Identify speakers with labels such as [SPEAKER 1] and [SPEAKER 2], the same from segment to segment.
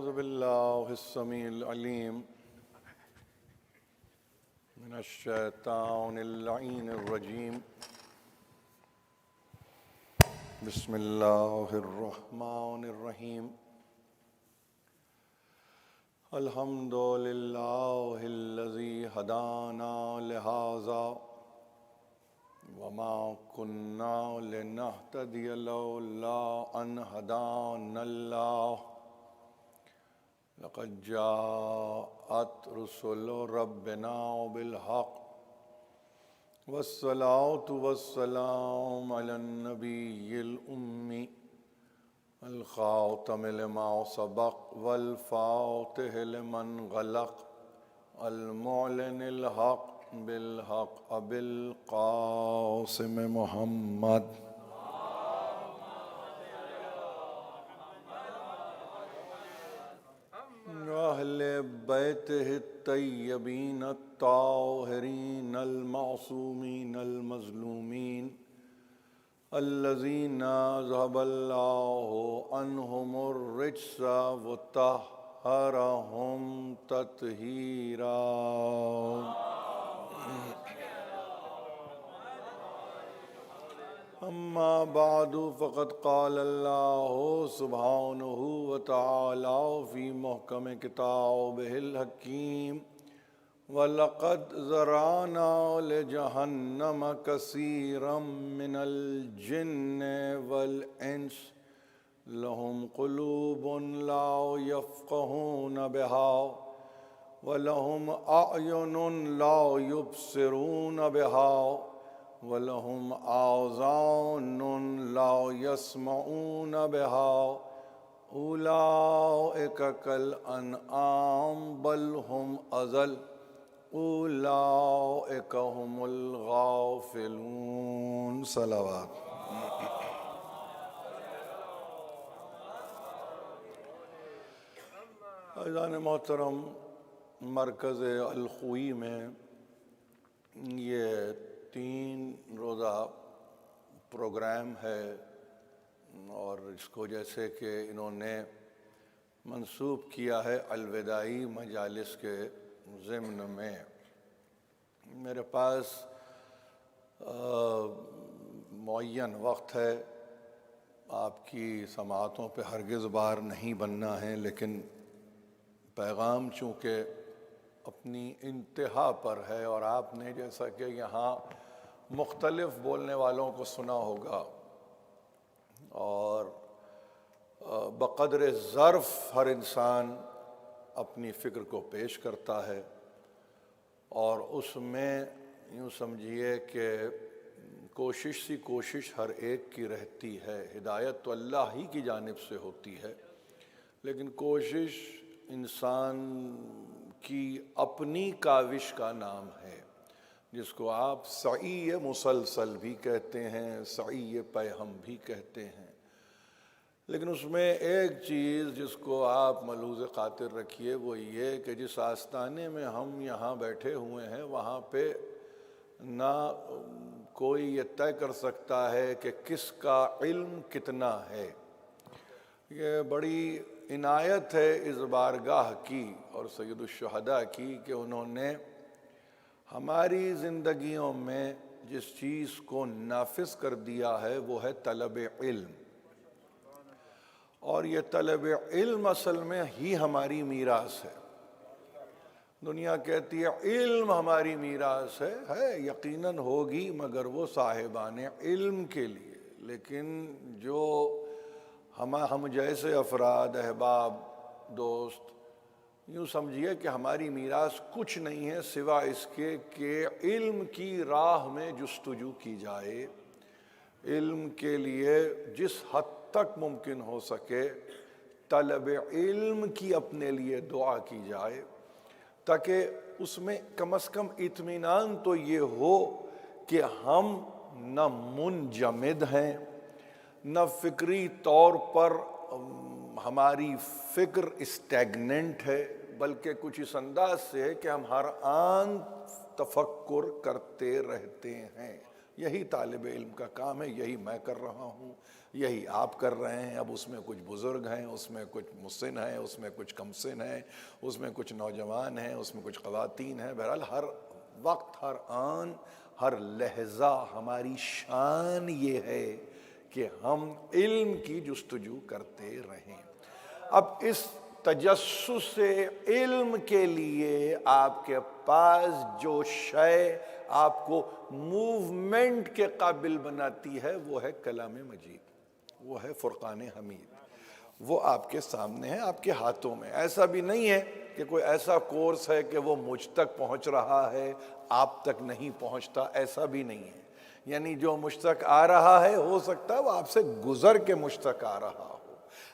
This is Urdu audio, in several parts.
[SPEAKER 1] أعوذ بالله السميع العليم من الشيطان اللعين الرجيم. بسم الله الرحمن الرحيم. الحمد لله الذي هدانا لهذا وما كنا لنهتدي لولا أن هدانا الله لقد جاءت رسل ربنا بالحق والصلاة والسلام على النبي الأمي الخاتم لما سبق والفاتح لمن غلق المعلن الحق بالحق أبي القاسم محمد أهل بيته الطيبين الطاهرين المعصومين المظلومين الذين ذهب الله عنهم الرجس وطهرهم تطهيرا. أما بعد فقد قال الله سبحانه وتعالى في محكم كتابه الحكيم وَلَقَدْ ذَرَأْنَا لِجَهَنَّمَ كَثِيرًا مِنَ الْجِنِّ وَالْإِنسِ لَهُمْ قُلُوبٌ لَا يَفْقَهُونَ بِهَا وَلَهُمْ أَعْيُنٌ لَا يُبْصِرُونَ بِهَا وَلَهُمْ آذَانٌ لَا يَسْمَعُونَ بِهَا أُولَئِكَ كَالْأَنْعَامِ بَلْ هُمْ أَضَلُّ أُولَئِكَ هُمُ الْغَافِلُونَ. صلوات. عزیزان محترم، مرکز الخوئی میں یہ 3 روزہ پروگرام ہے اور اس کو جیسے کہ انہوں نے منسوب کیا ہے الوداعی مجالس کے ضمن میں. میرے پاس معین وقت ہے، آپ کی سماعتوں پہ ہرگز بار نہیں بننا ہے، لیکن پیغام چونکہ اپنی انتہا پر ہے اور آپ نے جیسا کہ یہاں مختلف بولنے والوں کو سنا ہوگا اور بقدر ظرف ہر انسان اپنی فکر کو پیش کرتا ہے اور اس میں یوں سمجھیے کہ کوشش ہر ایک کی رہتی ہے. ہدایت تو اللہ ہی کی جانب سے ہوتی ہے، لیکن کوشش انسان کی اپنی کاوش کا نام ہے، جس کو آپ سعی مسلسل بھی کہتے ہیں، سعی پیہم بھی کہتے ہیں. لیکن اس میں ایک چیز جس کو آپ ملحوظ خاطر رکھیے وہ یہ کہ جس آستانے میں ہم یہاں بیٹھے ہوئے ہیں وہاں پہ نہ کوئی یہ طے کر سکتا ہے کہ کس کا علم کتنا ہے. یہ بڑی عنایت ہے اس بارگاہ کی اور سید الشہداء کی کہ انہوں نے ہماری زندگیوں میں جس چیز کو نافذ کر دیا ہے وہ ہے طلب علم، اور یہ طلب علم اصل میں ہی ہماری میراث ہے. دنیا کہتی ہے علم ہماری میراث ہے یقیناً ہوگی مگر وہ صاحبان علم کے لیے. لیکن جو ہم جیسے افراد، احباب، دوست، یوں سمجھیے کہ ہماری میراث کچھ نہیں ہے سوا اس کے کہ علم کی راہ میں جستجو کی جائے، علم کے لیے جس حد تک ممکن ہو سکے طلب علم کی اپنے لیے دعا کی جائے، تاکہ اس میں کم از کم اطمینان تو یہ ہو کہ ہم نہ منجمد ہیں، نہ فکری طور پر ہماری فکر اسٹیگننٹ ہے، بلکہ کچھ اس انداز سے ہے کہ ہم ہر آن تفکر کرتے رہتے ہیں. یہی طالب علم کا کام ہے، یہی میں کر رہا ہوں، یہی آپ کر رہے ہیں۔ اب اس میں کچھ بزرگ ہیں، اس میں کچھ مسن ہیں، اس میں کچھ کم سن ہیں، اس میں کچھ نوجوان ہیں، اس میں کچھ خواتین ہیں۔ بہرحال ہر وقت، ہر آن، ہر لحظہ ہماری شان یہ ہے کہ ہم علم کی جستجو کرتے رہیں۔ اب اس تجسس سے علم کے لیے آپ کے پاس جو شے آپ کو موومنٹ کے قابل بناتی ہے وہ ہے کلام مجید، وہ ہے فرقان حمید، وہ آپ کے سامنے ہے، آپ کے ہاتھوں میں۔ ایسا بھی نہیں ہے کہ کوئی ایسا کورس ہے کہ وہ مجھ تک پہنچ رہا ہے آپ تک نہیں پہنچتا، ایسا بھی نہیں ہے۔ یعنی جو مجھ تک آ رہا ہے ہو سکتا ہے وہ آپ سے گزر کے مجھ تک آ رہا ہو۔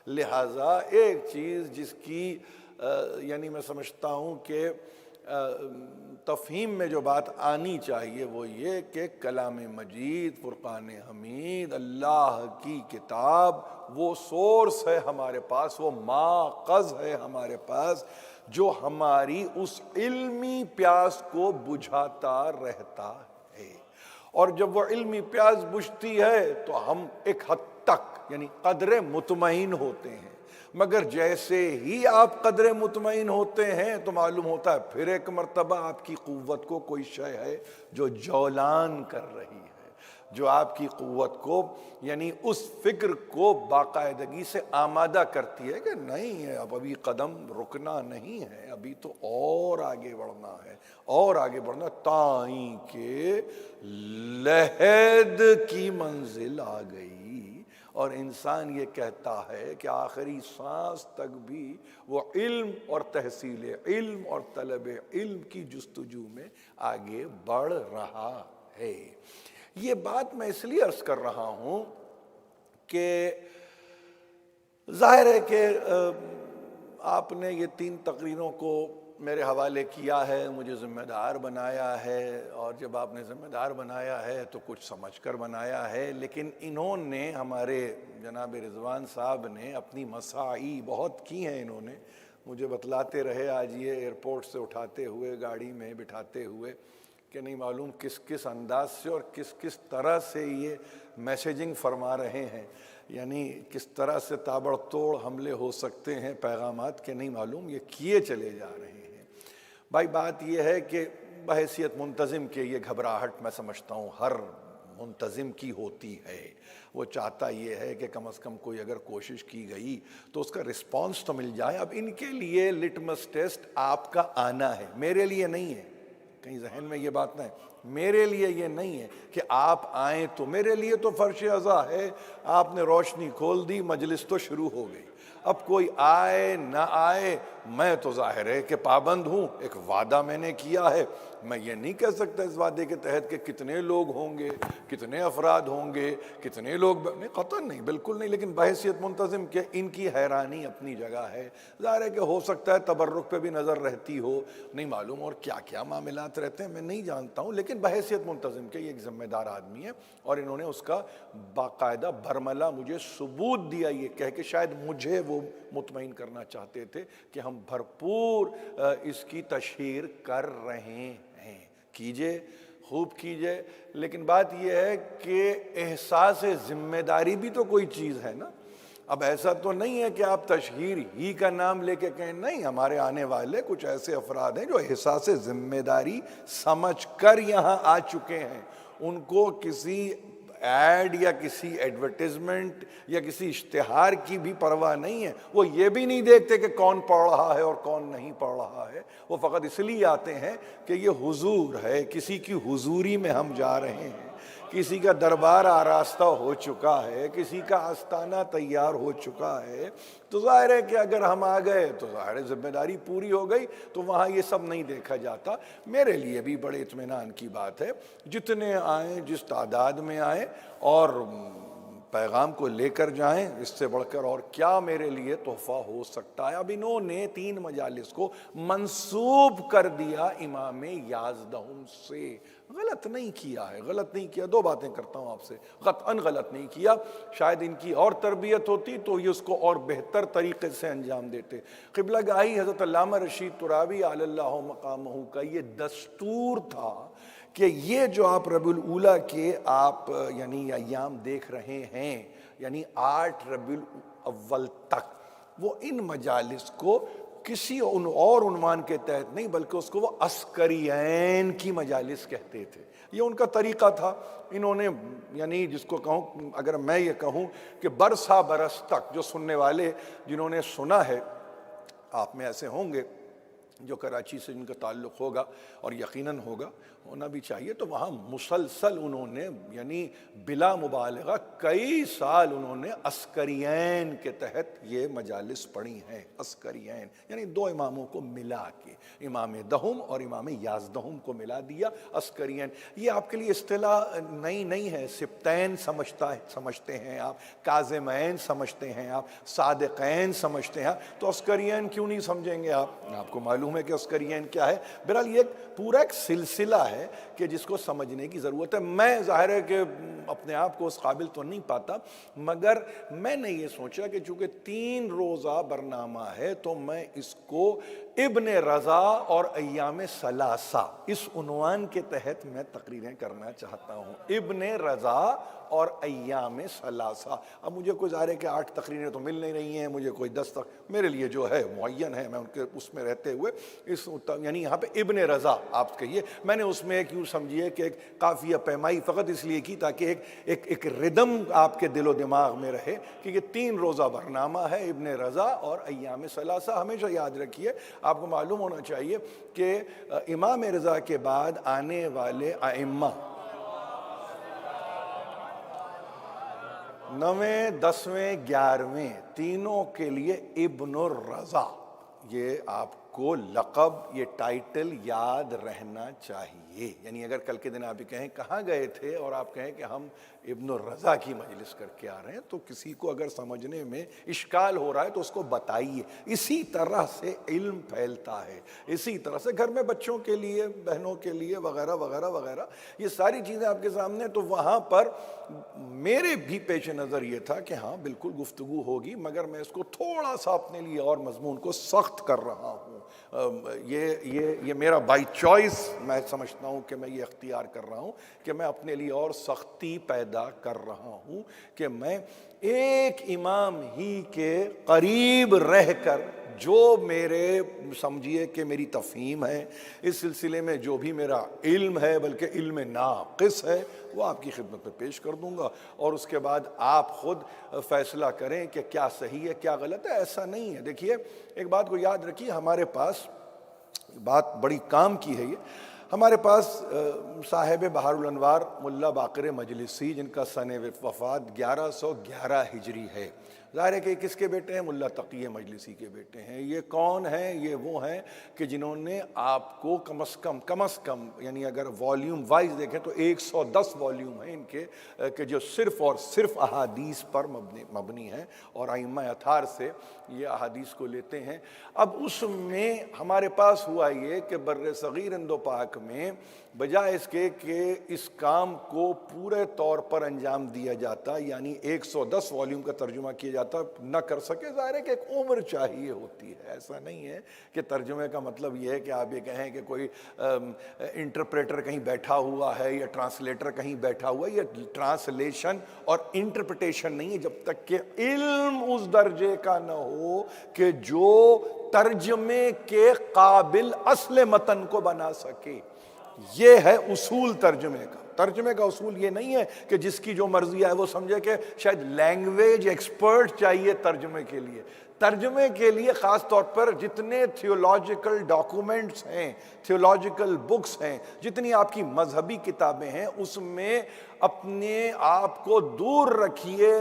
[SPEAKER 1] لہٰذا ایک چیز جس کی یعنی میں سمجھتا ہوں کہ تفہیم میں جو بات آنی چاہیے وہ یہ کہ کلام مجید، فرقان حمید، اللہ کی کتاب وہ سورس ہے ہمارے پاس، وہ ماخذ ہے ہمارے پاس جو ہماری اس علمی پیاس کو بجھاتا رہتا ہے۔ اور جب وہ علمی پیاس بجھتی ہے تو ہم ایک حد تک یعنی قدر مطمئن ہوتے ہیں، مگر جیسے ہی آپ قدر مطمئن ہوتے ہیں تو معلوم ہوتا ہے پھر ایک مرتبہ آپ کی قوت کو کوئی شے ہے جو جولان کر رہی ہے، جو آپ کی قوت کو یعنی اس فکر کو باقاعدگی سے آمادہ کرتی ہے کہ نہیں ہے، اب ابھی قدم رکنا نہیں ہے، ابھی تو اور آگے بڑھنا ہے، اور آگے بڑھنا تائیں کہ لحد کی منزل آ گئی۔ اور انسان یہ کہتا ہے کہ آخری سانس تک بھی وہ علم اور تحصیل علم اور طلب علم کی جستجو میں آگے بڑھ رہا ہے۔ یہ بات میں اس لیے عرض کر رہا ہوں کہ ظاہر ہے کہ آپ نے یہ 3 تقریروں کو میرے حوالے کیا ہے، مجھے ذمہ دار بنایا ہے، اور جب آپ نے ذمہ دار بنایا ہے تو کچھ سمجھ کر بنایا ہے، لیکن انہوں نے ہمارے جناب رضوان صاحب نے اپنی مساعی بہت کی ہیں۔ انہوں نے مجھے بتلاتے رہے آج یہ ایئرپورٹ سے اٹھاتے ہوئے، گاڑی میں بٹھاتے ہوئے، کہ نہیں معلوم کس کس انداز سے اور کس کس طرح سے یہ میسیجنگ فرما رہے ہیں، یعنی کس طرح سے تابڑ توڑ حملے ہو سکتے ہیں پیغامات کے نہیں معلوم، یہ کیے چلے جا رہے ہیں۔ بھائی بات یہ ہے کہ بحیثیت منتظم کے یہ گھبراہٹ میں سمجھتا ہوں ہر منتظم کی ہوتی ہے، وہ چاہتا یہ ہے کہ کم از کم کوئی اگر کوشش کی گئی تو اس کا رسپانس تو مل جائے۔ اب ان کے لیے لٹمس ٹیسٹ آپ کا آنا ہے، میرے لیے نہیں ہے، کہیں ذہن میں یہ بات نہ ہے، میرے لیے یہ نہیں ہے کہ آپ آئیں تو، میرے لیے تو فرش عزا ہے، آپ نے روشنی کھول دی، مجلس تو شروع ہو گئی۔ اب کوئی آئے نہ آئے میں تو ظاہر ہے کہ پابند ہوں، ایک وعدہ میں نے کیا ہے، میں یہ نہیں کہہ سکتا اس وعدے کے تحت کہ کتنے لوگ ہوں گے، کتنے افراد ہوں گے، کتنے لوگ نہیں، قطعاً نہیں، بالکل نہیں، لیکن بحیثیت منتظم کہ ان کی حیرانی اپنی جگہ ہے۔ ظاہر ہے کہ ہو سکتا ہے تبرک پہ بھی نظر رہتی ہو، نہیں معلوم اور کیا کیا معاملات رہتے ہیں، میں نہیں جانتا ہوں، لیکن بحیثیت منتظم کے یہ ایک ذمہ دار آدمی ہے، اور انہوں نے اس کا باقاعدہ برملا مجھے ثبوت دیا یہ کہہ کے، شاید مجھے وہ مطمئن کرنا چاہتے تھے کہ ہم بھرپور اس کی تشہیر کر رہے ہیں، کیجئے، خوب کیجئے، لیکن بات یہ ہے کہ احساس ذمہ داری بھی تو کوئی چیز ہے نا۔ اب ایسا تو نہیں ہے کہ آپ تشہیر ہی کا نام لے کے کہیں، نہیں، ہمارے آنے والے کچھ ایسے افراد ہیں جو احساس ذمہ داری سمجھ کر یہاں آ چکے ہیں، ان کو کسی ایڈ یا کسی ایڈورٹیزمنٹ یا کسی اشتہار کی بھی پرواہ نہیں ہے، وہ یہ بھی نہیں دیکھتے کہ کون پڑھ رہا ہے اور کون نہیں پڑھ رہا ہے، وہ فقط اس لیے آتے ہیں کہ یہ حضور ہے، کسی کی حضوری میں ہم جا رہے ہیں، کسی کا دربار آراستہ ہو چکا ہے، کسی کا آستانہ تیار ہو چکا ہے، تو ظاہر ہے کہ اگر ہم آ گئے تو ظاہر ذمہ داری پوری ہو گئی، تو وہاں یہ سب نہیں دیکھا جاتا۔ میرے لیے بھی بڑے اطمینان کی بات ہے، جتنے آئیں، جس تعداد میں آئیں، اور پیغام کو لے کر جائیں، اس سے بڑھ کر اور کیا میرے لیے تحفہ ہو سکتا ہے۔ اب انہوں نے 3 مجالس کو منسوب کر دیا امام یازدہم سے، غلط نہیں کیا ہے، غلط نہیں کیا، 2 باتیں کرتا ہوں آپ سے، قطعاً غلط نہیں کیا، شاید ان کی اور تربیت ہوتی تو یہ اس کو اور بہتر طریقے سے انجام دیتے۔ قبلہ گاہی حضرت علامہ رشید ترابی علی اللہ مقامہ کا یہ دستور تھا کہ یہ جو آپ ربیع الاولیٰ کے آپ یعنی ایام دیکھ رہے ہیں، یعنی 8 ربیع الاول تک، وہ ان مجالس کو کسی اور عنوان کے تحت نہیں بلکہ اس کو وہ عسکریین کی مجالس کہتے تھے۔ یہ ان کا طریقہ تھا۔ انہوں نے یعنی جس کو کہوں، اگر میں یہ کہوں کہ برسا برس تک، جو سننے والے جنہوں نے سنا ہے، آپ میں ایسے ہوں گے جو کراچی سے جن کا تعلق ہوگا اور یقیناً ہونا بھی چاہیے، تو وہاں مسلسل انہوں نے یعنی بلا مبالغہ کئی سال انہوں نے عسکریین کے تحت یہ مجالس پڑھی ہیں۔ عسکریین یعنی 2 اماموں کو ملا کے، امام دہم اور امام یازدہم کو ملا دیا عسکریین۔ یہ آپ کے لیے اصطلاح نئی نہیں ہے۔ سبتین سمجھتے ہیں آپ، کاظمین سمجھتے ہیں آپ، صادقین سمجھتے ہیں، تو عسکریین کیوں نہیں سمجھیں گے آپ کو معلوم ہے کہ عسکریین کیا ہے۔ بہرحال یہ پورا ایک سلسلہ ہے کہ جس کو سمجھنے کی ضرورت ہے۔ میں ظاہر ہے کہ اپنے آپ کو اس قابل تو نہیں پاتا، مگر میں نے یہ سوچا کہ چونکہ 3 روزہ برنامہ ہے تو میں اس کو ابن رضا اور ایام ثلاثہ اس عنوان کے تحت میں تقریریں کرنا چاہتا ہوں۔ ابن رضا اور ایام ثلاثہ۔ اب مجھے کوئی ظاہر ہے کہ 8 تقریریں تو مل نہیں رہی ہیں، مجھے کوئی 10 میرے لیے جو ہے معین ہے، میں ان کے اس میں رہتے ہوئے یعنی یہاں پہ ابن رضا آپ کہیے، میں نے اس میں ایک یوں سمجھیے کہ ایک قافیہ پیمائی فقط اس لیے کی تاکہ ایک ردم آپ کے دل و دماغ میں رہے کہ یہ 3 روزہ برنامہ ہے، ابن رضا اور ایام ثلاثہ۔ ہمیشہ یاد رکھیے، آپ کو معلوم ہونا چاہیے کہ امام رضا کے بعد آنے والے ائمہ 9ویں 10ویں 11ویں تینوں کے لیے ابن الرضا، یہ آپ کو لقب، یہ ٹائٹل یاد رہنا چاہیے۔ یعنی اگر کل کے دن آپ کہیں کہاں گئے تھے اور آپ کہیں کہ ہم ابن الرضا کی مجلس کر کے آ رہے ہیں، تو کسی کو اگر سمجھنے میں اشکال ہو رہا ہے تو اس کو بتائیے۔ اسی طرح سے علم پھیلتا ہے، اسی طرح سے گھر میں بچوں کے لیے، بہنوں کے لیے وغیرہ وغیرہ وغیرہ، یہ ساری چیزیں آپ کے سامنے۔ تو وہاں پر میرے بھی پیش نظر یہ تھا کہ ہاں بالکل گفتگو ہوگی، مگر میں اس کو تھوڑا سا اپنے لیے اور مضمون کو سخت کر رہا ہوں۔ یہ میرا بائی چوائس میں سمجھتا ہوں کہ میں یہ اختیار کر رہا ہوں کہ میں اپنے لیے اور سختی پیدا کر رہا ہوں کہ میں ایک امام ہی کے قریب رہ کر جو میرے سمجھیے کہ میری تفہیم ہے اس سلسلے میں، جو بھی میرا علم ہے بلکہ علم ناقص ہے، وہ آپ کی خدمت میں پیش کر دوں گا، اور اس کے بعد آپ خود فیصلہ کریں کہ کیا صحیح ہے کیا غلط ہے۔ ایسا نہیں ہے۔ دیکھیے ایک بات کو یاد رکھیے، ہمارے پاس بات بڑی کام کی ہے، یہ ہمارے پاس صاحب بہار الانوار ملا باقر مجلسی، جن کا سن وفات 1111 ہجری ہے۔ ظاہر ہے کہ کس کے بیٹے ہیں؟ ملا تقی مجلسی کے بیٹے ہیں۔ یہ کون ہیں؟ یہ وہ ہیں کہ جنہوں نے آپ کو کم از کم یعنی اگر والیوم وائز دیکھیں تو 110 والیوم ہیں ان کے، کہ جو صرف اور صرف احادیث پر مبنی ہیں اور ائمہ اطہار سے یہ احادیث کو لیتے ہیں۔ اب اس میں ہمارے پاس ہوا یہ کہ بر صغیر ہند و پاک میں بجائے اس کے کہ اس کام کو پورے طور پر انجام دیا جاتا، یعنی 110 والیوم کا ترجمہ کیا جاتا، نہ کر سکے۔ ظاہر ہے کہ ایک عمر چاہیے ہوتی ہے، ایسا نہیں ہے کہ ترجمے کا مطلب یہ ہے کہ آپ یہ کہیں کہ کوئی انٹرپریٹر کہیں بیٹھا ہوا ہے یا ٹرانسلیٹر کہیں بیٹھا ہوا ہے۔ یہ ٹرانسلیشن اور انٹرپریٹیشن نہیں ہے جب تک کہ علم اس درجے کا نہ ہو کہ جو ترجمے کے قابل اصل متن کو بنا سکے۔ یہ ہے اصول ترجمے کا۔ ترجمے کا اصول یہ نہیں ہے کہ جس کی جو مرضی ہے وہ سمجھے کہ شاید لینگویج ایکسپرٹ چاہیے ترجمے کے لیے۔ ترجمے کے لیے خاص طور پر جتنے تھیولوجیکل ڈاکومنٹس ہیں، تھیولوجیکل بکس ہیں، جتنی آپ کی مذہبی کتابیں ہیں، اس میں اپنے آپ کو دور رکھیے۔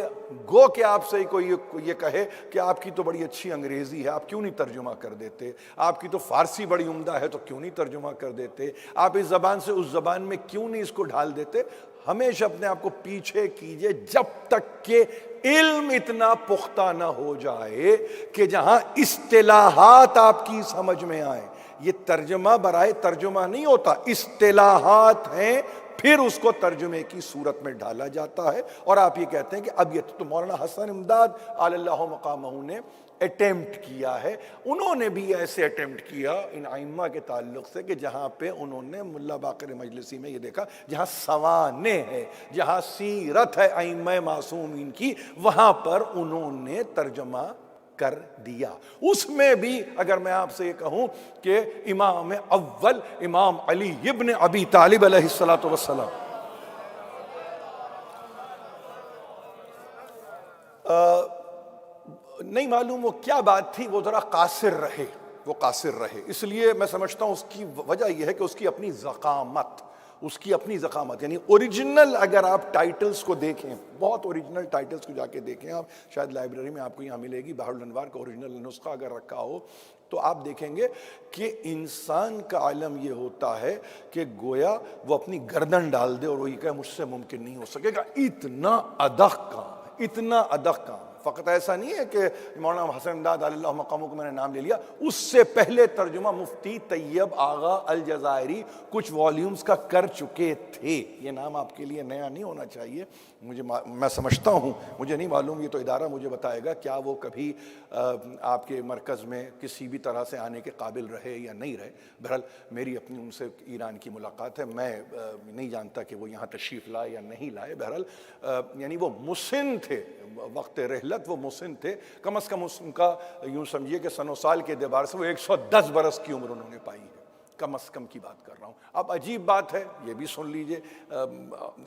[SPEAKER 1] گو کہ آپ سے کوئی یہ کہے کہ آپ کی تو بڑی اچھی انگریزی ہے، آپ کیوں نہیں ترجمہ کر دیتے؟ آپ کی تو فارسی بڑی عمدہ ہے، تو کیوں نہیں ترجمہ کر دیتے؟ آپ اس زبان سے اس زبان میں کیوں نہیں اس کو ڈھال دیتے؟ ہمیشہ اپنے آپ کو پیچھے کیجئے جب تک کہ علم اتنا پختہ نہ ہو جائے کہ جہاں اصطلاحات آپ کی سمجھ میں آئیں۔ یہ ترجمہ برائے ترجمہ نہیں ہوتا، اصطلاحات ہیں، پھر اس کو ترجمے کی صورت میں ڈالا جاتا ہے۔ اور آپ یہ کہتے ہیں کہ اب یہ تو مولانا حسن امداد علی اللہ مقامہ نے اٹیمپٹ کیا ہے. انہوں نے بھی ایسے اٹیمپٹ کیا ان ائمہ کے تعلق سے کہ جہاں پہ انہوں نے ملا باقر مجلسی میں یہ دیکھا جہاں سوانح ہے، جہاں سیرت ہے ائمہ معصومین کی، وہاں پر انہوں نے ترجمہ کر دیا. اس میں بھی اگر میں آپ سے یہ کہوں کہ امام اول امام علی ابن ابی طالب علیہ السلام نہیں معلوم وہ کیا بات تھی، وہ ذرا قاصر رہے، وہ قاصر رہے. اس لیے میں سمجھتا ہوں اس کی وجہ یہ ہے کہ اس کی اپنی ذقامت یعنی اوریجنل اگر آپ ٹائٹلز کو دیکھیں، بہت اوریجنل ٹائٹلز کو جا کے دیکھیں آپ، شاید لائبریری میں آپ کو یہاں ملے گی بحر الانوار کا اوریجنل نسخہ اگر رکھا ہو تو آپ دیکھیں گے کہ انسان کا علم یہ ہوتا ہے کہ گویا وہ اپنی گردن ڈال دے اور وہ یہ کہے مجھ سے ممکن نہیں ہو سکے گا. اتنا ادق کام، اتنا ادق کام. فقط ایسا نہیں ہے کہ مولانا حسن امداد علی اللہ مقاموں کو میں نے نام لے لیا، اس سے پہلے ترجمہ مفتی طیب آغا الجزائری کچھ والیومز کا کر چکے تھے. یہ نام آپ کے لیے نیا نہیں ہونا چاہیے، میں سمجھتا ہوں، مجھے نہیں معلوم، یہ تو ادارہ مجھے بتائے گا کیا وہ کبھی آپ کے مرکز میں کسی بھی طرح سے آنے کے قابل رہے یا نہیں رہے. بہرحال میری اپنی ان سے ایران کی ملاقات ہے، میں نہیں جانتا کہ وہ یہاں تشریف لائے یا نہیں لائے. بہرحال یعنی وہ مسن تھے، وقت رحلت وہ مسن تھے، کم از کم ان کا یوں سمجھیے کہ سن و سال کے اعتبار سے وہ 110 برس کی عمر انہوں نے پائی ہے، کم از کم کی بات کر رہا ہوں. اب عجیب بات ہے، یہ بھی سن لیجئے،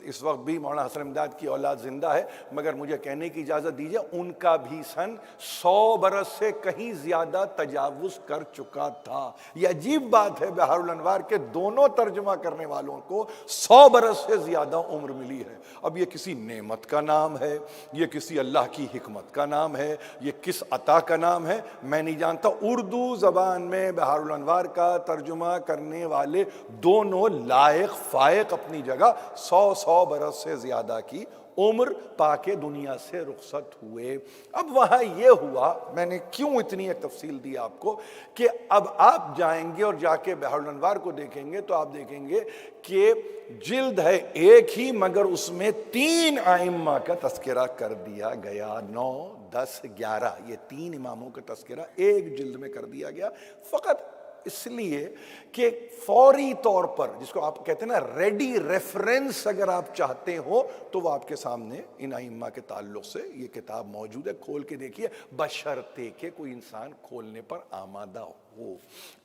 [SPEAKER 1] اس وقت بھی مولانا حسن امداد کی اولاد زندہ ہے، مگر مجھے کہنے کی اجازت دیجئے ان کا بھی سن 100 برس سے کہیں زیادہ تجاوز کر چکا تھا. یہ عجیب بات ہے، بحر الانوار کے دونوں ترجمہ کرنے والوں کو 100 برس سے زیادہ عمر ملی ہے. اب یہ کسی نعمت کا نام ہے، یہ کسی اللہ کی حکمت کا نام ہے، یہ کس عطا کا نام ہے، میں نہیں جانتا. اردو زبان میں بحر الانوار کا ترجمہ کرنے والے دونوں لائق فائق اپنی جگہ 100 برس سے زیادہ کی عمر پا کے دنیا سے رخصت ہوئے. اب وہاں یہ ہوا، میں نے کیوں اتنی ایک تفصیل دی آپ کو، کہ اب آپ جائیں گے اور جا کے بحر الانوار کو دیکھیں گے تو آپ دیکھیں گے کہ جلد ہے ایک ہی مگر اس میں 3 ائمہ کا تذکرہ کر دیا گیا. 9 10 11 یہ 3 اماموں کا تذکرہ ایک جلد میں کر دیا گیا، فقط اس لیے کہ فوری طور پر جس کو آپ کہتے ہیں نا ریڈی ریفرنس اگر آپ چاہتے ہو تو وہ آپ کے سامنے ان ائمہ کے تعلق سے یہ کتاب موجود ہے، کھول کے دیکھیے، بشرطے کہ کوئی انسان کھولنے پر آمادہ ہو.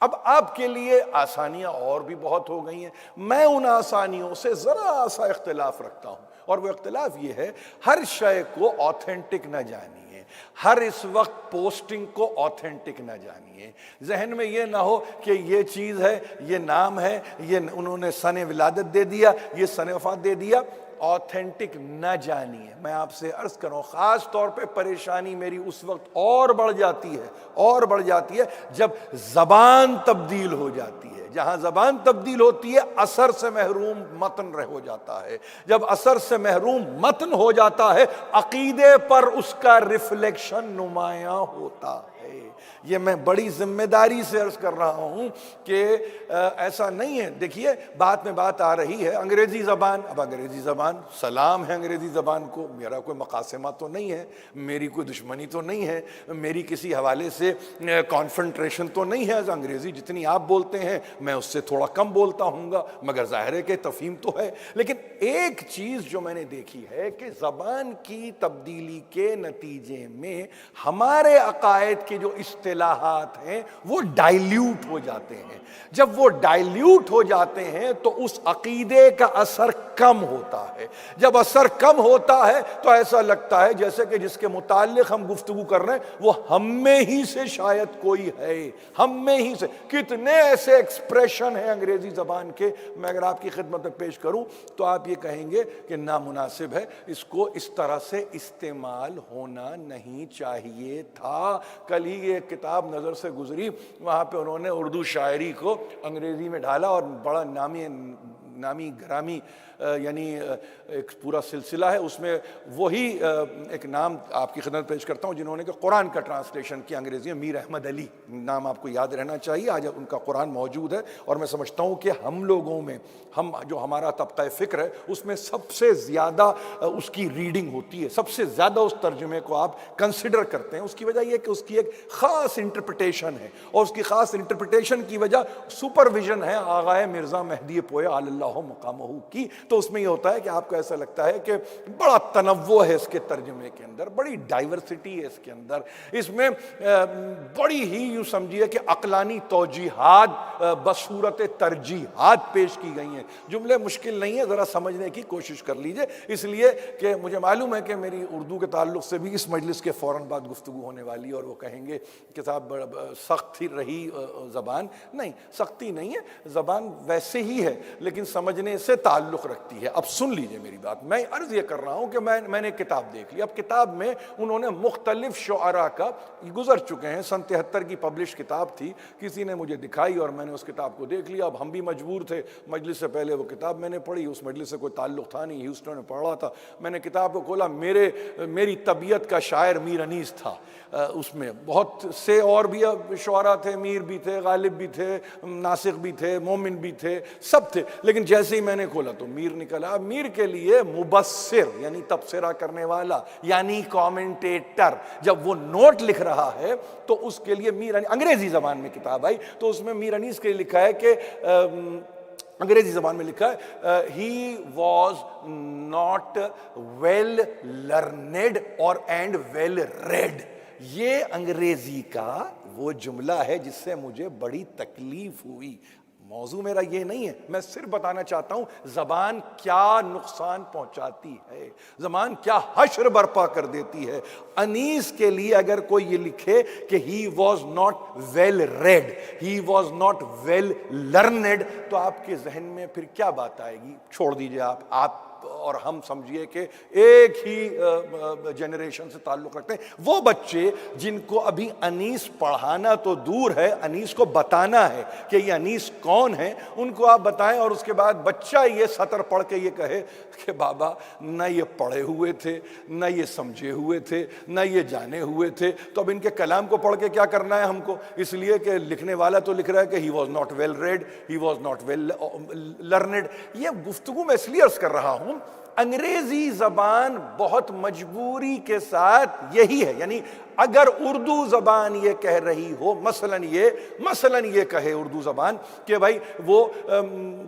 [SPEAKER 1] اب آپ کے لیے آسانیاں اور بھی بہت ہو گئی ہیں، میں ان آسانیوں سے ذرا سا اختلاف رکھتا ہوں، اور وہ اختلاف یہ ہے ہر شے کو آتھینٹک نہ جانیے، ہر اس وقت پوسٹنگ کو آتھینٹک نہ جانیے. ذہن میں یہ نہ ہو کہ یہ چیز ہے، یہ نام ہے، یہ انہوں نے سن ولادت دے دیا، یہ سن وفات دے دیا. آتھینٹک نہ جانیے. میں آپ سے عرض کروں خاص طور پہ پریشانی میری اس وقت اور بڑھ جاتی ہے جب زبان تبدیل ہو جاتی ہے. جہاں زبان تبدیل ہوتی ہے اثر سے محروم متن ہو جاتا ہے. جب اثر سے محروم متن ہو جاتا ہے عقیدے پر اس کا ریفلیکشن نمایاں ہوتا ہے. یہ میں بڑی ذمہ داری سے عرض کر رہا ہوں کہ ایسا نہیں ہے. دیکھیے بات میں بات آ رہی ہے انگریزی زبان. اب انگریزی زبان سلام ہے انگریزی زبان کو، میرا کوئی مقاسمہ تو نہیں ہے، میری کوئی دشمنی تو نہیں ہے، میری کسی حوالے سے کانفرنٹریشن تو نہیں ہے. انگریزی جتنی آپ بولتے ہیں میں اس سے تھوڑا کم بولتا ہوں گا، مگر ظاہر ہے کہ تفہیم تو ہے. لیکن ایک چیز جو میں نے دیکھی ہے کہ زبان کی تبدیلی کے نتیجے میں ہمارے عقائد کے جو اصطلاحات ہیں وہ ڈائلیوٹ ہو جاتے ہیں. جب وہ ڈائلیوٹ ہو جاتے ہیں تو اس عقیدے کا اثر کم ہوتا ہے. جب اثر کم ہوتا ہے تو ایسا لگتا ہے جیسے کہ جس کے متعلق ہم گفتگو کر رہے ہیں وہ ہم میں ہی سے شاید کوئی ہے. ہم میں ہی سے کتنے ایسے ایکسپریشن ہیں انگریزی زبان کے، میں اگر آپ کی خدمت میں پیش کروں تو آپ یہ کہیں گے کہ نامناسب ہے، اس کو اس طرح سے استعمال ہونا نہیں چاہیے تھا. کل ہی ایک کتاب نظر سے گزری، وہاں پہ انہوں نے اردو شاعری کو انگریزی میں ڈالا اور بڑا نامی نامی گرامی یعنی ایک پورا سلسلہ ہے، اس میں وہی ایک نام آپ کی خدمت پیش کرتا ہوں جنہوں نے کہ قرآن کا ٹرانسلیشن کیا انگریزی میں، میر احمد علی نام آپ کو یاد رہنا چاہیے، آج ان کا قرآن موجود ہے، اور میں سمجھتا ہوں کہ ہم لوگوں میں جو ہمارا طبقہ فکر ہے اس میں سب سے زیادہ اس کی ریڈنگ ہوتی ہے، سب سے زیادہ اس ترجمے کو آپ کنسیڈر کرتے ہیں۔ اس کی وجہ یہ کہ اس کی ایک خاص انٹرپریٹیشن ہے، اور اس کی خاص انٹرپریٹیشن کی وجہ سپرویژن ہے آغائے مرزا مہدی پویا علی اللہ مقامہ کی۔ تو اس میں یہ ہوتا ہے کہ آپ کو ایسا لگتا ہے کہ بڑا تنوع ہے اس کے ترجمے کے اندر، بڑی ڈائیورسٹی ہے اس کے اندر، اس میں بڑی ہی یوں سمجھیے کہ عقلانی توجیحات بصورت ترجیحات پیش کی گئی ہیں۔ جملے مشکل نہیں ہیں، ذرا سمجھنے کی کوشش کر لیجئے، اس لیے کہ مجھے معلوم ہے کہ میری اردو کے تعلق سے بھی اس مجلس کے فوراً بعد گفتگو ہونے والی ہے، اور وہ کہیں گے کہ صاحب سخت ہی رہی زبان۔ نہیں، سختی نہیں ہے، زبان ویسے ہی ہے لیکن سمجھنے سے تعلق رکھتی ہے۔ اب سن لیجئے میری بات، میں عرض یہ کر رہا ہوں کہ میں نے کتاب دیکھ لی۔ اب کتاب میں انہوں نے مختلف شعراء کا، گزر چکے ہیں، سن 73 کی پبلش کتاب تھی، کسی نے مجھے دکھائی اور میں نے اس کتاب کو دیکھ لیا۔ اب ہم بھی مجبور تھے، مجلس سے پہلے وہ کتاب میں نے پڑھی، اس مجلس سے کوئی تعلق تھا نہیں، ہیوسٹن میں پڑھ رہا تھا، میں نے کتاب کو کھولا، میری طبیعت کا شاعر میر انیس تھا، اس میں بہت سے اور بھی شعراء تھے، میر بھی تھے، غالب بھی تھے، ناسخ بھی تھے، مومن بھی تھے، سب تھے، لیکن جیسے ہی میں نے کھولا تو میر نکلا۔ میر کے لیے مبصر یعنی تبصرہ کرنے والا یعنی کامنٹیٹر جب وہ نوٹ لکھ رہا ہے تو اس کے لیے انگریزی زبان میں کتاب آئی تو اس میں میر انیس کے لیے لکھا ہے کہ انگریزی زبان میں لکھا ہے he was not well learned اور اینڈ ویل ریڈ۔ یہ انگریزی کا وہ جملہ ہے جس سے مجھے بڑی تکلیف ہوئی۔ موضوع میرا یہ نہیں ہے، میں صرف بتانا چاہتا ہوں زبان کیا نقصان پہنچاتی ہے، زبان کیا حشر برپا کر دیتی ہے۔ انیس کے لیے اگر کوئی یہ لکھے کہ he was not well read, he was not well learned, تو آپ کے ذہن میں پھر کیا بات آئے گی؟ چھوڑ دیجئے آپ اور ہم سمجھیے کہ ایک ہی جنریشن سے تعلق رکھتے ہیں۔ وہ بچے جن کو ابھی انیس پڑھانا تو دور ہے، انیس کو بتانا ہے کہ یہ انیس کون ہے، ان کو آپ بتائیں، اور اس کے بعد بچہ یہ سطر پڑھ کے یہ کہے کہ بابا نہ یہ پڑھے ہوئے تھے، نہ یہ سمجھے ہوئے تھے، نہ یہ جانے ہوئے تھے، تو اب ان کے کلام کو پڑھ کے کیا کرنا ہے ہم کو؟ اس لیے کہ لکھنے والا تو لکھ رہا ہے کہ he was not well read, he was not well learned. یہ گفتگو میں اس لیے عرض کر رہا ہوں، انگریزی زبان بہت مجبوری کے ساتھ یہی ہے، یعنی اگر اردو زبان یہ کہہ رہی ہو، مثلاً یہ کہے اردو زبان کہ بھائی وہ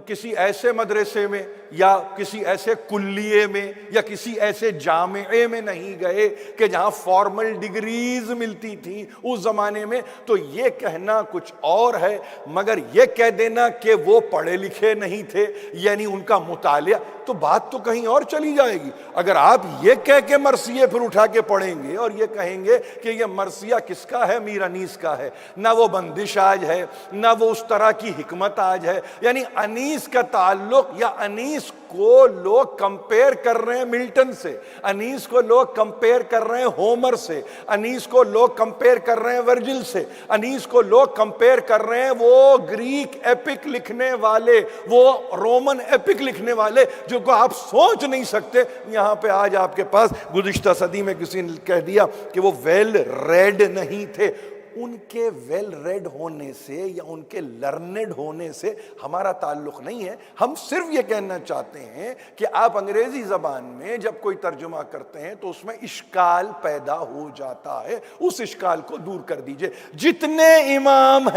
[SPEAKER 1] کسی ایسے مدرسے میں یا کسی ایسے کلیے میں یا کسی ایسے جامعے میں نہیں گئے کہ جہاں فارمل ڈگریز ملتی تھیں اس زمانے میں، تو یہ کہنا کچھ اور ہے، مگر یہ کہہ دینا کہ وہ پڑھے لکھے نہیں تھے یعنی ان کا مطالعہ، تو بات تو کہیں اور چلی جائے گی۔ اگر آپ یہ کہہ کے مرثیے پھر اٹھا کے پڑھیں گے اور یہ کہیں گے کہ یہ مرثیہ کس کا ہے؟ میر انیس کا ہے، نہ وہ بندش آج ہے، نہ وہ اس طرح کی حکمت آج ہے، یعنی انیس کا تعلق، یا انیس کو لوگ کمپیر کر رہے ہیں ملٹن سے، انیس کو لوگ کمپیر کر رہے ہیں ہومر سے، انیس کو لوگ کمپیر کر رہے ہیں ورجل سے، انیس کو لوگ کمپیر کر رہے ہیں وہ گریک ایپک لکھنے والے، وہ رومن ایپک لکھنے والے جو کو آپ سوچ نہیں سکتے۔ یہاں پہ آج آپ کے پاس گزشتہ صدی میں کسی نے کہہ دیا کہ وہ ویل ریڈ نہیں تھے۔ ان کے ویل ریڈ ہونے سے یا ان کے لرنڈ ہونے سے ہمارا تعلق نہیں ہے، ہم صرف یہ کہنا چاہتے ہیں کہ آپ انگریزی زبان میں جب کوئی ترجمہ کرتے ہیں تو اس میں اشکال پیدا ہو جاتا ہے، اس اشکال کو دور کر دیجئے۔ جتنے امام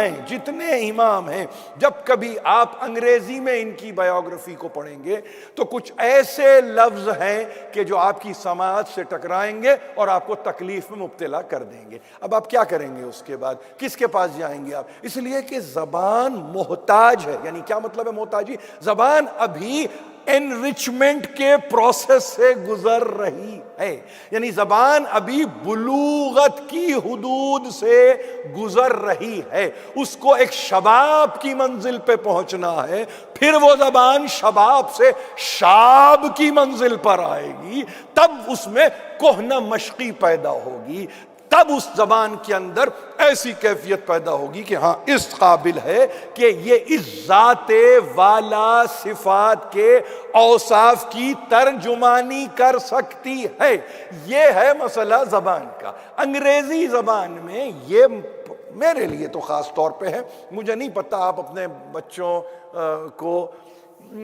[SPEAKER 1] ہیں جب کبھی آپ انگریزی میں ان کی بایوگرافی کو پڑھیں گے تو کچھ ایسے لفظ ہیں کہ جو آپ کی سماعت سے ٹکرائیں گے اور آپ کو تکلیف میں مبتلا کر دیں گے۔ اب آپ کیا کریں گے؟ اس کے بعد کس کے پاس جائیں گے آپ؟ اس لیے کہ زبان محتاج ہے۔ یعنی کیا مطلب ہے محتاجی؟ زبان ابھی انریچمنٹ کے پروسیس سے گزر رہی ہے، یعنی زبان ابھی بلوغت کی حدود سے گزر رہی ہے، اس کو ایک شباب کی منزل پہ پہنچنا ہے، پھر وہ زبان شباب سے شاب کی منزل پر آئے گی، تب اس میں کہنہ مشقی پیدا ہوگی۔ تب اس زبان کے اندر ایسی کیفیت پیدا ہوگی کہ ہاں اس قابل ہے کہ یہ اس ذات والا صفات کے اوصاف کی ترجمانی کر سکتی ہے۔ یہ ہے مسئلہ زبان کا۔ انگریزی زبان میں یہ میرے لیے تو خاص طور پہ ہے، مجھے نہیں پتا آپ اپنے بچوں کو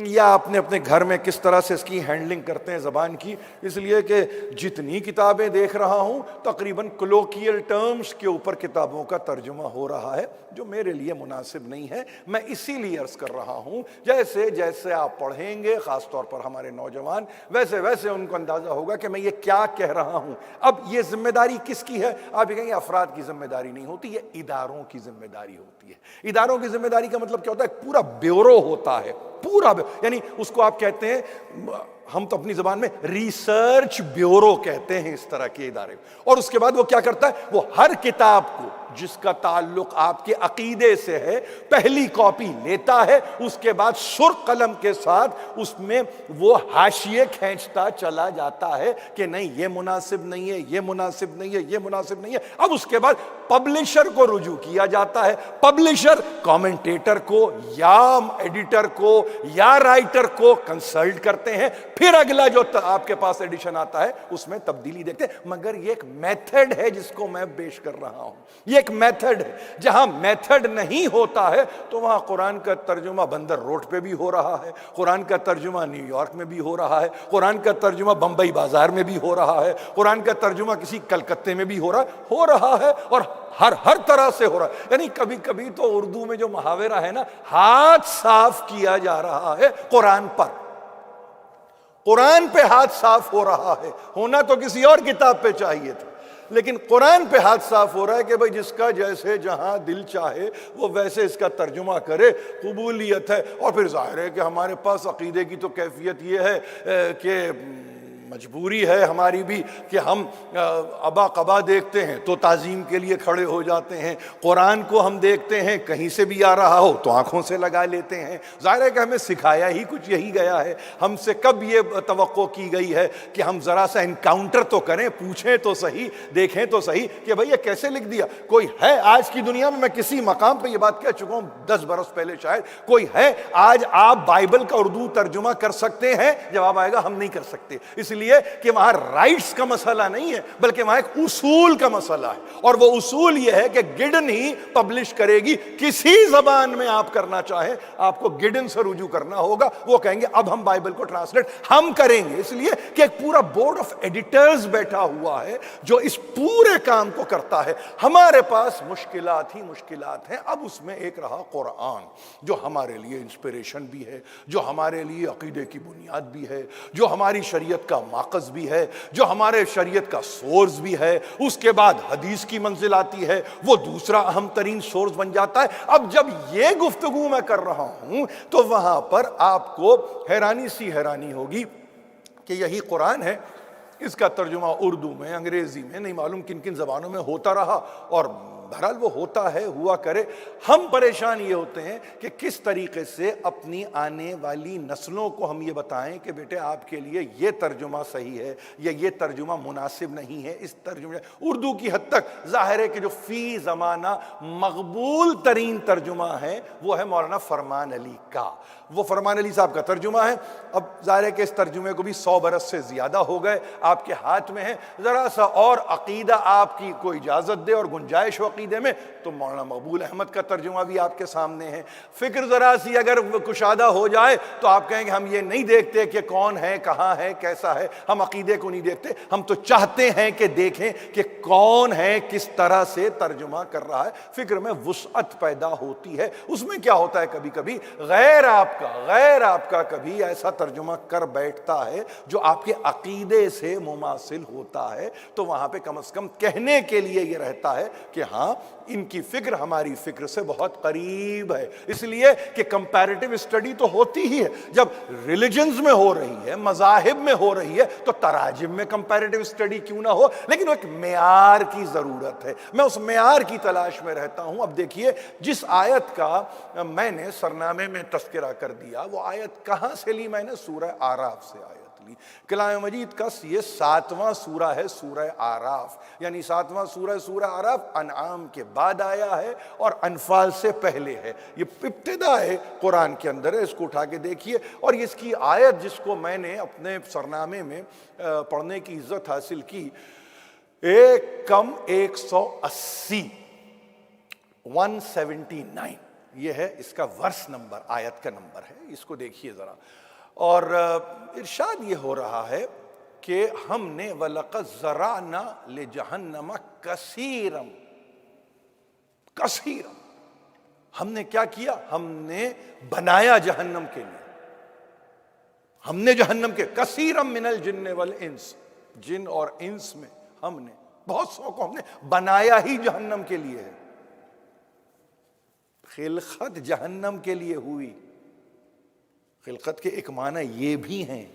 [SPEAKER 1] یا اپنے گھر میں کس طرح سے اس کی ہینڈلنگ کرتے ہیں زبان کی، اس لیے کہ جتنی کتابیں دیکھ رہا ہوں تقریباً کلوکیل ٹرمز کے اوپر کتابوں کا ترجمہ ہو رہا ہے، جو میرے لیے مناسب نہیں ہے۔ میں اسی لیے عرض کر رہا ہوں جیسے جیسے آپ پڑھیں گے، خاص طور پر ہمارے نوجوان، ویسے ویسے ان کو اندازہ ہوگا کہ میں یہ کیا کہہ رہا ہوں۔ اب یہ ذمہ داری کس کی ہے؟ آپ یہ کہیں گے افراد کی ذمہ داری نہیں ہوتی، یہ اداروں کی ذمہ داری ہوتی ہے۔ اداروں کی ذمہ داری کا مطلب کیا ہوتا ہے؟ پورا بیورو ہوتا ہے، پورا یعنی اس کو آپ کہتے ہیں، ہم تو اپنی زبان میں ریسرچ بیورو کہتے ہیں اس طرح کے ادارے، اور اس کے بعد وہ کیا کرتا ہے؟ وہ ہر کتاب کو جس کا تعلق آپ کے عقیدے سے ہے پہلی کاپی لیتا ہے، اس کے بعد سرخ قلم کے ساتھ اس میں وہ حاشیے کھینچتا چلا جاتا ہے کہ نہیں یہ مناسب نہیں ہے، یہ مناسب نہیں ہے، یہ مناسب نہیں ہے۔ اب اس کے بعد پبلشر کو رجوع کیا جاتا ہے، پبلشر کامنٹیٹر کو یا ایڈیٹر کو یا رائٹر کو کنسلٹ کرتے ہیں، پھر اگلا جو آپ کے پاس ایڈیشن آتا ہے اس میں تبدیلی دیکھتے ہیں۔ مگر یہ ایک میتھڈ ہے جس کو میں پیش کر رہا ہوں، یہ ایک میتھڈ ہے۔ جہاں میتھڈ نہیں ہوتا ہے تو وہاں قرآن کا ترجمہ بندر روڈ پہ بھی ہو رہا ہے، قرآن کا ترجمہ نیو یارک میں بھی ہو رہا ہے، قرآن کا ترجمہ بمبئی بازار میں بھی ہو رہا ہے، قرآن کا ترجمہ کسی کلکتے میں بھی ہو رہا ہے اور ہر طرح سے ہو رہا ہے۔ یعنی کبھی کبھی تو اردو میں جو محاورہ ہے نا، ہاتھ صاف کیا جا رہا ہے قرآن پر، قرآن پہ ہاتھ صاف ہو رہا ہے، ہونا تو کسی اور کتاب پہ چاہیے تھا، لیکن قرآن پہ ہاتھ صاف ہو رہا ہے کہ بھئی جس کا جیسے جہاں دل چاہے وہ ویسے اس کا ترجمہ کرے، قبولیت ہے۔ اور پھر ظاہر ہے کہ ہمارے پاس عقیدے کی تو کیفیت یہ ہے کہ مجبوری ہے ہماری بھی کہ ہم ابا قبا دیکھتے ہیں تو تعظیم کے لیے کھڑے ہو جاتے ہیں، قرآن کو ہم دیکھتے ہیں کہیں سے بھی آ رہا ہو تو آنکھوں سے لگا لیتے ہیں۔ ظاہر ہے کہ ہمیں سکھایا ہی کچھ یہی گیا ہے، ہم سے کب یہ توقع کی گئی ہے کہ ہم ذرا سا انکاؤنٹر تو کریں، پوچھیں تو صحیح، دیکھیں تو صحیح کہ بھئی یہ کیسے لکھ دیا۔ کوئی ہے آج کی دنیا میں کسی مقام پہ یہ بات کہہ چکا ہوں 10 برس پہلے شاید، کوئی ہے آج آپ بائبل کا اردو ترجمہ کر سکتے ہیں؟ جواب آئے گا ہم نہیں کر سکتے، اس لیے کہ وہاں رائٹس کا مسئلہ نہیں ہے بلکہ وہاں ایک اصول کا مسئلہ ہے، اور وہ اصول یہ ہے کہ گڈن ہی پبلش کرے گی۔ کسی زبان میں آپ کرنا چاہیں آپ کو گڈن سے رجوع کرنا ہوگا، وہ کہیں گے اب ہم بائبل کو ٹرانسلیٹ ہم کریں گے، اس لیے کہ ایک پورا بورڈ آف ایڈیٹرز بیٹھا ہوا ہے جو اس پورے کام کو کرتا ہے۔ ہمارے پاس مشکلات ہی مشکلات ہیں۔ اب اس میں ایک رہا قرآن، جو ہمارے لیے انسپریشن بھی ہے، جو ہمارے لیے عقیدے کی بنیاد بھی ہے، جو ہماری شریعت کا ماخذ بھی ہے، جو ہمارے شریعت کا سورس بھی ہے۔ اس کے بعد حدیث کی منزل آتی ہے، وہ دوسرا اہم ترین سورس بن جاتا ہے۔ اب جب یہ گفتگو میں کر رہا ہوں تو وہاں پر آپ کو حیرانی ہوگی کہ یہی قرآن ہے، اس کا ترجمہ اردو میں، انگریزی میں، نہیں معلوم کن کن زبانوں میں ہوتا رہا، اور بہرحال وہ ہوتا ہے، ہوا کرے۔ ہم پریشان یہ ہوتے ہیں کہ کس طریقے سے اپنی آنے والی نسلوں کو ہم یہ بتائیں کہ بیٹے آپ کے لیے یہ ترجمہ صحیح ہے یا یہ ترجمہ مناسب نہیں ہے۔ اس ترجمے اردو کی حد تک ظاہر ہے کہ جو فی زمانہ مقبول ترین ترجمہ ہے وہ ہے مولانا فرمان علی کا، وہ فرمان علی صاحب کا ترجمہ ہے۔ اب ظاہر ہے کہ اس ترجمے کو بھی 100 برس سے زیادہ ہو گئے، آپ کے ہاتھ میں ہے، ذرا سا اور عقیدہ آپ کی کوئی اجازت دے اور گنجائش ہو عقیدے میں تو مولانا مقبول احمد کا ترجمہ بھی آپ کے سامنے ہے۔ فکر ذرا سی اگر کشادہ ہو جائے تو آپ کہیں گے ہم یہ نہیں دیکھتے کہ کون ہے، کہاں ہے، کیسا ہے، ہم عقیدے کو نہیں دیکھتے، ہم تو چاہتے ہیں کہ دیکھیں کہ کون ہے، کس طرح سے ترجمہ کر رہا ہے۔ فکر میں وسعت پیدا ہوتی ہے۔ اس میں کیا ہوتا ہے، کبھی کبھی غیر آپ کا کبھی ایسا ترجمہ کر بیٹھتا ہے جو آپ کے عقیدے سے مماثل ہوتا ہے، تو وہاں پہ کم از کم کہنے کے لیے یہ رہتا ہے کہ ہاں ان کی فکر ہماری فکر سے بہت قریب ہے۔ اس لیے کہ کمپیریٹیو اسٹڈی تو ہوتی ہی ہے، جب ریلیجنز میں ہو رہی ہے، مذاہب میں ہو رہی ہے، تو تراجم میں کمپیریٹیو اسٹڈی کیوں نہ ہو، لیکن وہ ایک معیار کی ضرورت ہے۔ میں اس معیار کی تلاش میں رہتا ہوں۔ اب دیکھیے جس آیت کا میں نے سرنامے میں تذکرہ کر دیا، وہ آیت کہاں سے لی؟ میں نے سورہ اعراف سے آیت لی۔ لی۔ کلام مجید کا یہ 7واں سورہ ہے سورہ آراف، یعنی 7واں سورہ آراف انعام کے بعد آیا ہے اور انفال سے پہلے ہے۔ یہ ابتدا ہے قرآن کے اندر ہے، اس کو اٹھا کے دیکھیے۔ اور اس کی آیت جس کو میں نے اپنے سرنامے میں پڑھنے کی عزت حاصل کی، 180 179 یہ ہے اس کا ورس نمبر، آیت کا نمبر ہے، اس کو دیکھیے ذرا۔ اور ارشاد یہ ہو رہا ہے کہ ہم نے وَلَقَدْ زَرَعْنَا لِجَهَنَّمَ کَثِيرًا، ہم نے کیا کیا؟ ہم نے بنایا جہنم کے لیے، ہم نے جہنم کے کثیرا من الجن والانس، جن اور انس میں ہم نے بہت سو کو ہم نے بنایا ہی جہنم کے لیے ہے۔ خلقت جہنم کے لیے ہوئی، خلقت کے ایک معنی یہ بھی ہیں،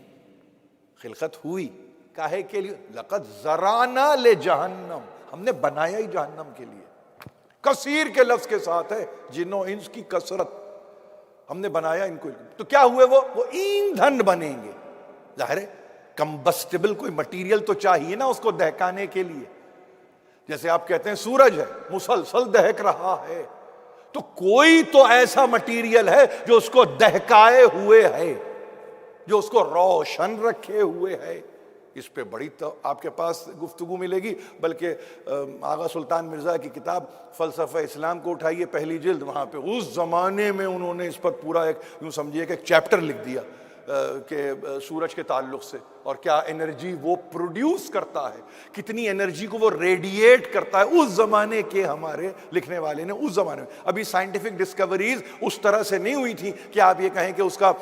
[SPEAKER 1] خلقت ہوئی کاہے کے لیے؟ لقد زرعنا لجہنم، ہم نے بنایا ہی جہنم کے لیے۔ کثیر کے لفظ کے ساتھ ہے، جن و انس کی کثرت، ہم نے بنایا ان کو۔ تو کیا ہوئے؟ وہ ایندھن بنیں گے۔ ظاہر ہے کمبسٹیبل کوئی مٹیریل تو چاہیے نا اس کو دہکانے کے لیے۔ جیسے آپ کہتے ہیں سورج ہے مسلسل دہک رہا ہے، تو کوئی تو ایسا مٹیریل ہے جو اس کو دہکائے ہوئے ہے، جو اس کو روشن رکھے ہوئے ہے۔ اس پہ بڑی تو آپ کے پاس گفتگو ملے گی، بلکہ آغا سلطان مرزا کی کتاب فلسفہ اسلام کو اٹھائیے، پہلی جلد، وہاں پہ اس زمانے میں انہوں نے اس پر پورا ایک یوں سمجھیے کہ ایک چیپٹر لکھ دیا کہ سورج کے تعلق سے، اور کیا انرجی وہ پروڈیوس کرتا ہے، کتنی انرجی کو وہ ریڈیٹ کرتا ہے۔ اس زمانے کے ہمارے لکھنے والے نے اس زمانے میں، ابھی سائنٹیفک ڈسکوریز اس طرح سے نہیں ہوئی تھی کہ آپ یہ کہیں کہ اس کا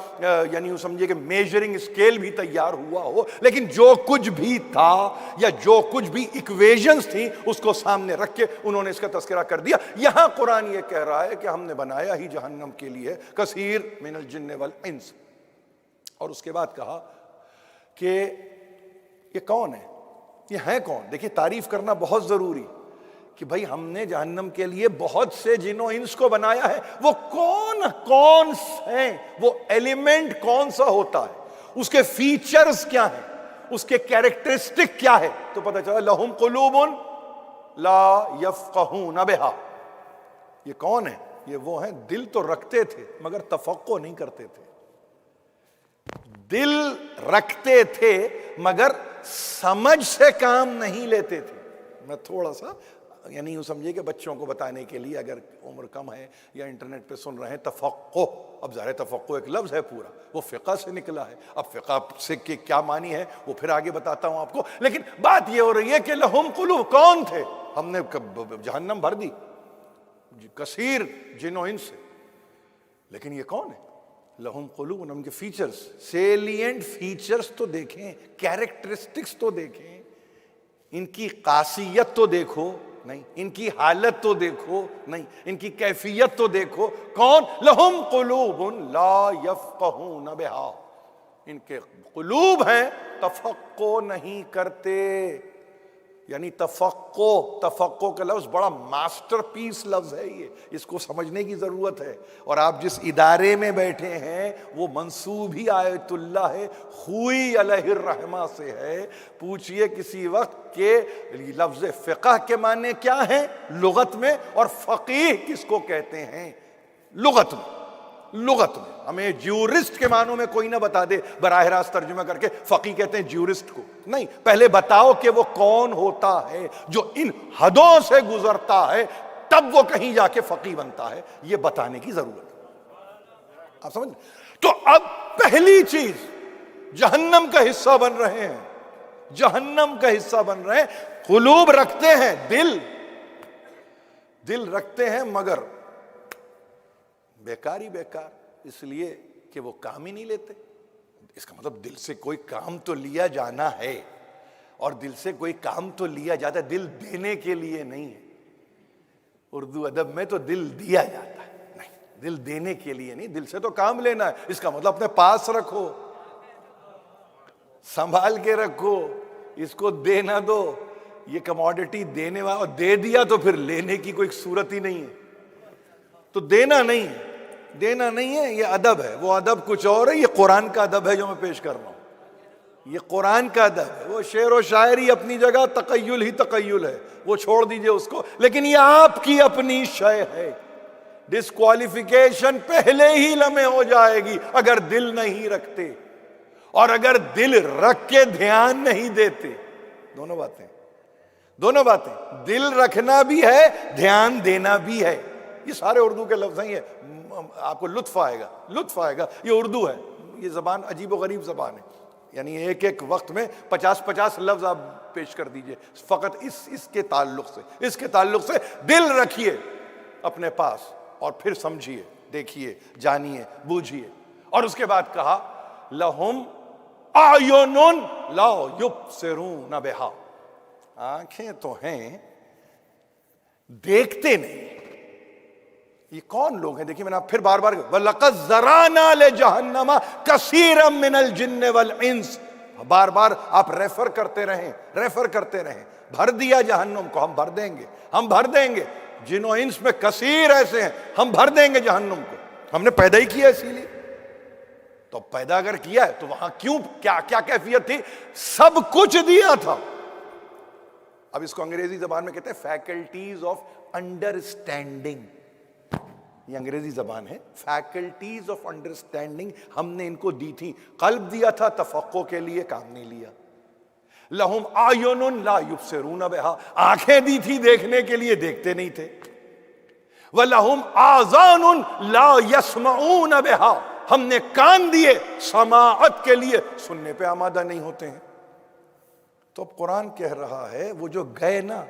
[SPEAKER 1] یعنی یوں سمجھیے کہ میجرنگ اسکیل بھی تیار ہوا ہو، لیکن جو کچھ بھی تھا یا جو کچھ بھی ایکویشنز تھیں اس کو سامنے رکھ کے انہوں نے اس کا تذکرہ کر دیا۔ یہاں قرآن یہ کہہ رہا ہے کہ ہم نے بنایا ہی جہنم کے لیے کثیر من الجن والانس۔ اور اس کے بعد کہا کہ یہ کون ہے، یہ ہے کون؟ دیکھیے تعریف کرنا بہت ضروری کہ بھائی ہم نے جہنم کے لیے بہت سے جن و انس کو بنایا ہے، وہ کون ہیں، وہ ایلیمنٹ کون سا ہوتا ہے، اس کے فیچرز کیا ہیں، اس کے کیریکٹرسٹک کیا ہے؟ تو پتہ چلا لہم قلوب لا یفقہون بہا، یہ کون ہے؟ یہ وہ ہیں دل تو رکھتے تھے مگر تفقہ نہیں کرتے تھے، دل رکھتے تھے مگر سمجھ سے کام نہیں لیتے تھے۔ میں تھوڑا سا یعنی یوں سمجھیے کہ بچوں کو بتانے کے لیے، اگر عمر کم ہے یا انٹرنیٹ پہ سن رہے ہیں، تفقہ، اب ظاہر تفقہ ایک لفظ ہے پورا، وہ فقہ سے نکلا ہے، اب فقہ سے کیا معنی ہے وہ پھر آگے بتاتا ہوں آپ کو، لیکن بات یہ ہو رہی ہے کہ لہم قلوب، کون تھے؟ ہم نے جہنم بھر دی کثیر جن و انس سے، لیکن یہ کون ہے؟ لہم قلوب، ان کے فیچرز، سیلینٹ فیچرز تو دیکھیں، کیریکٹرسٹکس تو دیکھیں، ان کی خاصیت تو دیکھو، نہیں، ان کی حالت تو دیکھو، نہیں، ان کی کیفیت تو دیکھو۔ کون؟ لہم قلوب لا یفقہون بہا، ان کے قلوب ہیں تفقہ نہیں کرتے، یعنی تفقہ کا لفظ بڑا ماسٹر پیس لفظ ہے، یہ اس کو سمجھنے کی ضرورت ہے۔ اور آپ جس ادارے میں بیٹھے ہیں وہ منسوب ہی آیت اللہ ہے، خوئی علیہ الرحمہ سے ہے۔ پوچھئے کسی وقت کہ لفظ فقہ کے معنی کیا ہیں لغت میں، اور فقیہ کس کو کہتے ہیں لغت میں؟ لغت میں ہمیں جیورسٹ کے معنوں میں کوئی نہ بتا دے براہ راست ترجمہ کر کے فقیہ کہتے ہیں جیورسٹ کو، نہیں، پہلے بتاؤ کہ وہ کون ہوتا ہے جو ان حدوں سے گزرتا ہے، تب وہ کہیں جا کے فقیہ بنتا ہے، یہ بتانے کی ضرورت ہے۔ آپ سمجھ؟ تو اب پہلی چیز، جہنم کا حصہ بن رہے ہیں، جہنم کا حصہ بن رہے ہیں، قلوب رکھتے ہیں، دل رکھتے ہیں مگر بیکار ہی بیکار، اس لیے کہ وہ کام ہی نہیں لیتے۔ اس کا مطلب دل سے کوئی کام تو لیا جانا ہے، اور دل سے کوئی کام تو لیا جاتا ہے، دل دینے کے لیے نہیں ہے۔ اردو ادب میں تو دل دیا جاتا ہے، نہیں، دل دینے کے لیے نہیں، دل سے تو کام لینا ہے۔ اس کا مطلب اپنے پاس رکھو، سنبھال کے رکھو، اس کو دے نہ دو، یہ کموڈٹی دینے والا، اور دے دیا تو پھر لینے کی کوئی صورت ہی نہیں ہے۔ تو دینا نہیں ہے، دینا نہیں ہے، یہ ادب ہے، وہ ادب کچھ اور ہے، یہ قرآن کا ادب ہے جو میں پیش کر رہا ہوں۔ یہ قرآن کا ادب ہے. وہ شعر و شاعری اپنی جگہ، تقیل ہی تقیل ہے، وہ چھوڑ دیجئے اس کو، لیکن یہ آپ کی اپنی شے ہے. ڈسکوالیفیکیشن پہلے ہی لمحے ہو جائے گی اگر دل نہیں رکھتے، اور اگر دل رکھ کے دھیان نہیں دیتے. دونوں باتیں، دل رکھنا بھی ہے، دھیان دینا بھی ہے. یہ سارے اردو کے لفظ ہی ہیں، آپ کو لطف آئے گا. یہ اردو ہے، یہ زبان عجیب و غریب زبان ہے. یعنی ایک ایک وقت میں 50 لفظ آپ پیش کر دیجئے فقط اس کے تعلق سے. دل رکھیے اپنے پاس اور پھر سمجھیے، دیکھیے، جانیے، بوجھیے. اور اس کے بعد کہا لہم اعین لا یبصرون بہا، آنکھیں تو ہیں دیکھتے نہیں. یہ کون لوگ ہیں؟ دیکھیے میں نے پھر بار وَلَقَدْ ذَرَانَا لِجَهَنَّمَ كَثِيرًا مِنَ الْجِنِّ وَالْإِنسِ. بار آپ ریفر کرتے رہیں. بھر دیا جہنم کو، ہم بھر دیں گے. جن و انس میں کثیر ایسے ہیں، ہم بھر دیں گے جہنم کو. ہم نے پیدا ہی کیا اسی لیے. تو پیدا اگر کیا ہے تو وہاں کیوں، کیا کیفیت تھی؟ سب کچھ دیا تھا. اب اس کو انگریزی زبان میں کہتے ہیں فیکلٹیز آف انڈرسٹینڈنگ. یہ انگریزی زبان ہے. فیکلٹیز آف انڈرسٹینڈنگ ہم نے ان کو دی تھی. قلب دیا تھا تفقہ کے لیے، کام نہیں لیا. لہم اعین لا یبصرون بہا، آنکھیں دی تھی دیکھنے کے لیے، دیکھتے نہیں تھے. وَلَهُمْ آذَانٌ لَا يَسْمَعُونَ بِهَا، ہم نے کان دیے سماعت کے لیے، سننے پہ آمادہ نہیں ہوتے ہیں. تو اب قرآن کہہ رہا ہے وہ جو گئے نا،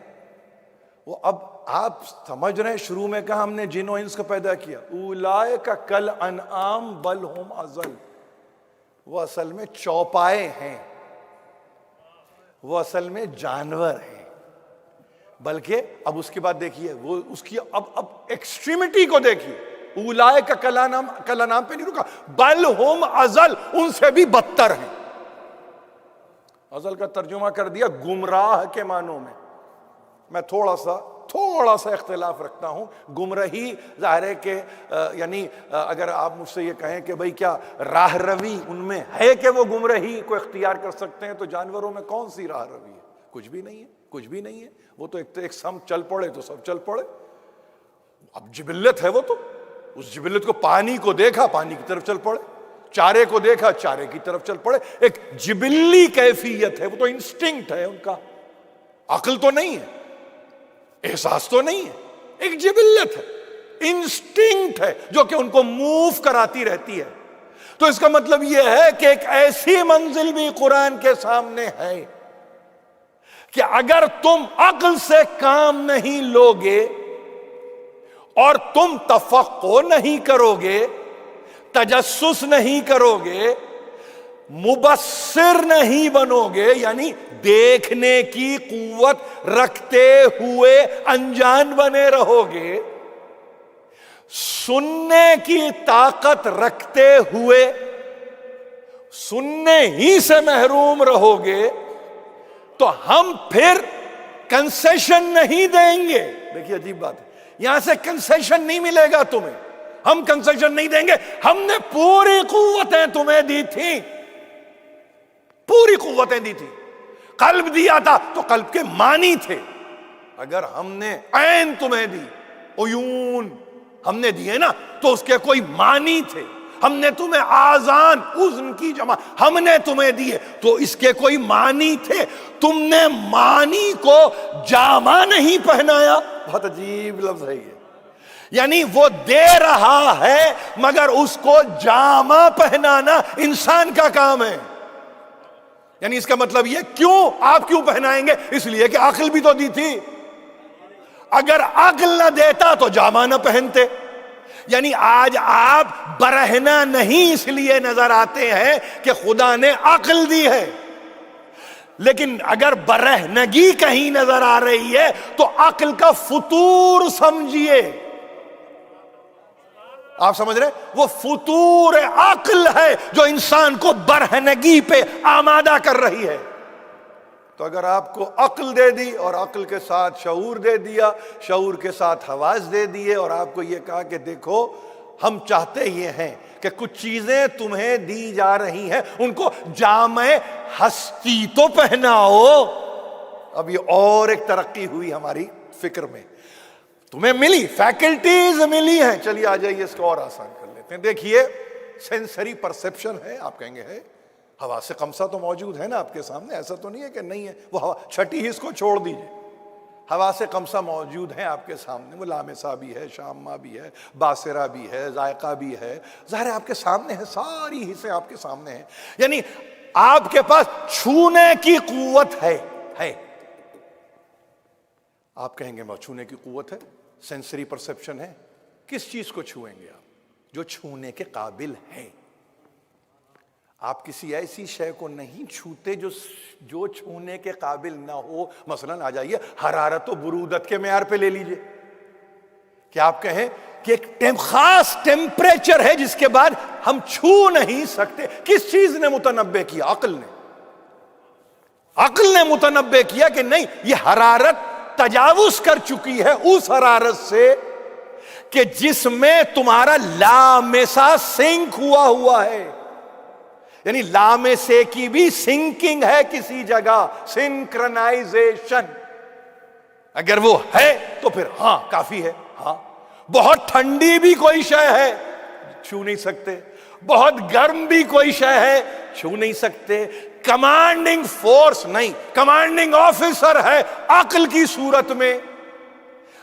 [SPEAKER 1] وہ اب آپ سمجھ رہے ہیں شروع میں کہا ہم نے جن و انس کو پیدا کیا. اولئک کالانعام بل ہم اضل، وہ اصل میں چوپائے ہیں، وہ اصل میں جانور ہیں. بلکہ اب اس کے بعد دیکھیے وہ اس کی اب ایکسٹریمٹی کو دیکھیے. اولئک کالانعام پہ نہیں رکا، بل ہم اضل، ان سے بھی بدتر ہیں. اضل کا ترجمہ کر دیا گمراہ کے معنوں میں. میں تھوڑا سا اختلاف رکھتا ہوں. گمراہی ظاہر ہے کہ یعنی اگر آپ مجھ سے یہ کہیں کہ بھئی کیا راہ روی ان میں ہے کہ وہ گمراہی کو اختیار کر سکتے ہیں، تو جانوروں میں کون سی راہ روی ہے؟ کچھ بھی نہیں ہے. وہ تو ایک سم چل پڑے تو سب چل پڑے. اب جبلت ہے، وہ تو اس جبلت کو، پانی کو دیکھا پانی کی طرف چل پڑے، چارے کو دیکھا چارے کی طرف چل پڑے. ایک جبلی کیفیت ہے، وہ تو انسٹنکٹ ہے ان کا. عقل تو نہیں ہے، احساس تو نہیں ہے، ایک جبلت ہے، انسٹنکٹ ہے جو کہ ان کو موو کراتی رہتی ہے. تو اس کا مطلب یہ ہے کہ ایک ایسی منزل بھی قرآن کے سامنے ہے کہ اگر تم عقل سے کام نہیں لوگے اور تم تفقہ نہیں کرو گے، تجسس نہیں کرو گے، مبصر نہیں بنو گے، یعنی دیکھنے کی قوت رکھتے ہوئے انجان بنے رہو گے، سننے کی طاقت رکھتے ہوئے سننے ہی سے محروم رہو گے، تو ہم پھر کنسیشن نہیں دیں گے. دیکھیے عجیب بات ہے، یہاں سے کنسیشن نہیں ملے گا تمہیں. ہم کنسیشن نہیں دیں گے. ہم نے پوری قوتیں تمہیں دی تھیں، پوری قوتیں دی تھی. قلب دیا تھا تو قلب کے معنی تھے. اگر ہم نے عین تمہیں دی، عیون ہم نے دیے نا، تو اس کے کوئی معنی تھے. ہم نے تمہیں آذان، اذن کی جمع ہم نے تمہیں دیے، تو اس کے کوئی معنی تھے. تم نے معنی کو جامہ نہیں پہنایا. بہت عجیب لفظ ہے یہ. یعنی وہ دے رہا ہے مگر اس کو جامہ پہنانا انسان کا کام ہے. یعنی اس کا مطلب یہ، کیوں آپ کیوں پہنائیں گے؟ اس لیے کہ عقل بھی تو دی تھی. اگر عقل نہ دیتا تو جامہ نہ پہنتے. یعنی آج آپ برہنہ نہیں اس لیے نظر آتے ہیں کہ خدا نے عقل دی ہے، لیکن اگر برہنگی کہیں نظر آ رہی ہے تو عقل کا فطور سمجھیے. آپ سمجھ رہے؟ وہ فطور عقل ہے جو انسان کو برہنگی پہ آمادہ کر رہی ہے. تو اگر آپ کو عقل دے دی اور عقل کے ساتھ شعور دے دیا، شعور کے ساتھ حواس دے دیے، اور آپ کو یہ کہا کہ دیکھو ہم چاہتے یہ ہیں کہ کچھ چیزیں تمہیں دی جا رہی ہیں ان کو جامع ہستی تو پہناؤ. اب یہ اور ایک ترقی ہوئی ہماری فکر میں. تمہیں ملی فیکلٹیز ملی ہیں, چلیے آ جائیے اس کو اور آسان کر لیتے ہیں. دیکھیے سینسری پرسپشن ہے, آپ کہیں گے ہے, حواس خمسہ تو موجود ہے نا آپ کے سامنے, ایسا تو نہیں ہے کہ نہیں ہے. وہ چھٹی حص کو چھوڑ دیجیے, حواس خمسہ موجود ہیں آپ کے سامنے. وہ لامسہ بھی ہے, شامہ بھی ہے, باصرہ بھی ہے, ذائقہ بھی ہے, ظاہر ہے آپ کے سامنے ہے, ساری حصے آپ کے سامنے ہیں. یعنی آپ کے پاس چھونے کی قوت ہے. آپ کہیں گے چھونے کی قوت ہے, سینسری پرسپشن ہے. کس چیز کو چھوئیں گے آپ؟ جو چھونے کے قابل ہے. آپ کسی ایسی شے کو نہیں چھوتے جو چھونے کے قابل نہ ہو. مثلا آ جائیے حرارت و برودت کے معیار پہ لے لیجئے, کہ آپ کہیں کہ ایک خاص ٹیمپریچر ہے جس کے بعد ہم چھو نہیں سکتے. کس چیز نے متنبع کیا؟ عقل نے متنبع کیا کہ نہیں, یہ حرارت تجاوز کر چکی ہے اس حرارت سے کہ جس میں تمہارا لامسہ سنک ہوا ہے. یعنی لامسے کی بھی سنکنگ ہے کسی جگہ, سنکرنائزیشن. اگر وہ ہے تو پھر ہاں کافی ہے. ہاں بہت ٹھنڈی بھی کوئی شے ہے, چھو نہیں سکتے. بہت گرم بھی کوئی شے ہے, چھو نہیں سکتے. کمانڈنگ فورس نہیں, کمانڈنگ آفیسر ہے عقل کی صورت میں,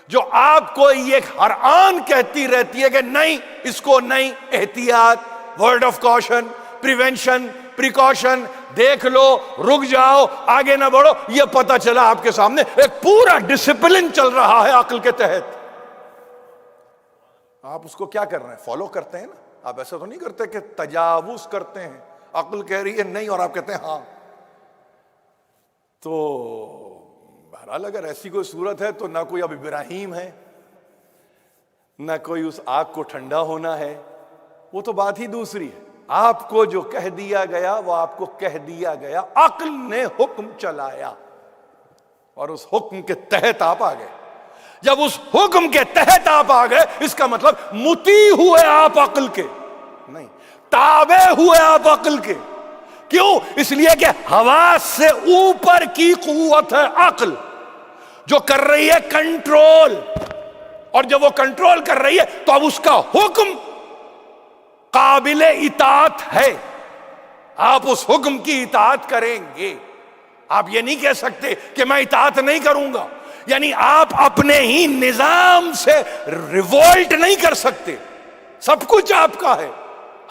[SPEAKER 1] جو آپ کو یہ ہر آن کہتی رہتی ہے کہ نہیں, اس کو نہیں, احتیاط, ورڈ آف کاشن, پریونشن, پریکاشن, دیکھ لو, رک جاؤ, آگے نہ بڑھو. یہ پتا چلا آپ کے سامنے ایک پورا ڈسپلن چل رہا ہے عقل کے تحت. آپ اس کو کیا کر رہے ہیں؟ فالو کرتے ہیں نا. آپ ایسا تو نہیں کرتے کہ تجاوز کرتے ہیں. عقل کہہ رہی ہے نہیں اور آپ کہتے ہیں ہاں. تو بہرحال اگر ایسی کوئی صورت ہے تو نہ کوئی اب ابراہیم ہے, نہ کوئی اس آگ کو ٹھنڈا ہونا ہے. وہ تو بات ہی دوسری ہے. آپ کو جو کہہ دیا گیا وہ آپ کو کہہ دیا گیا. عقل نے حکم چلایا اور اس حکم کے تحت آپ آ گئے. جب اس حکم کے تحت آپ آ گئے, اس کا مطلب مطیع ہوئے آپ عقل کے, نہیں تابع ہوئے آپ عقل کے. کیوں؟ اس لیے کہ حواس سے اوپر کی قوت ہے عقل, جو کر رہی ہے کنٹرول. اور جب وہ کنٹرول کر رہی ہے تو اب اس کا حکم قابل اطاعت ہے. آپ اس حکم کی اطاعت کریں گے. آپ یہ نہیں کہہ سکتے کہ میں اطاعت نہیں کروں گا. یعنی آپ اپنے ہی نظام سے ریوولٹ نہیں کر سکتے. سب کچھ آپ کا ہے,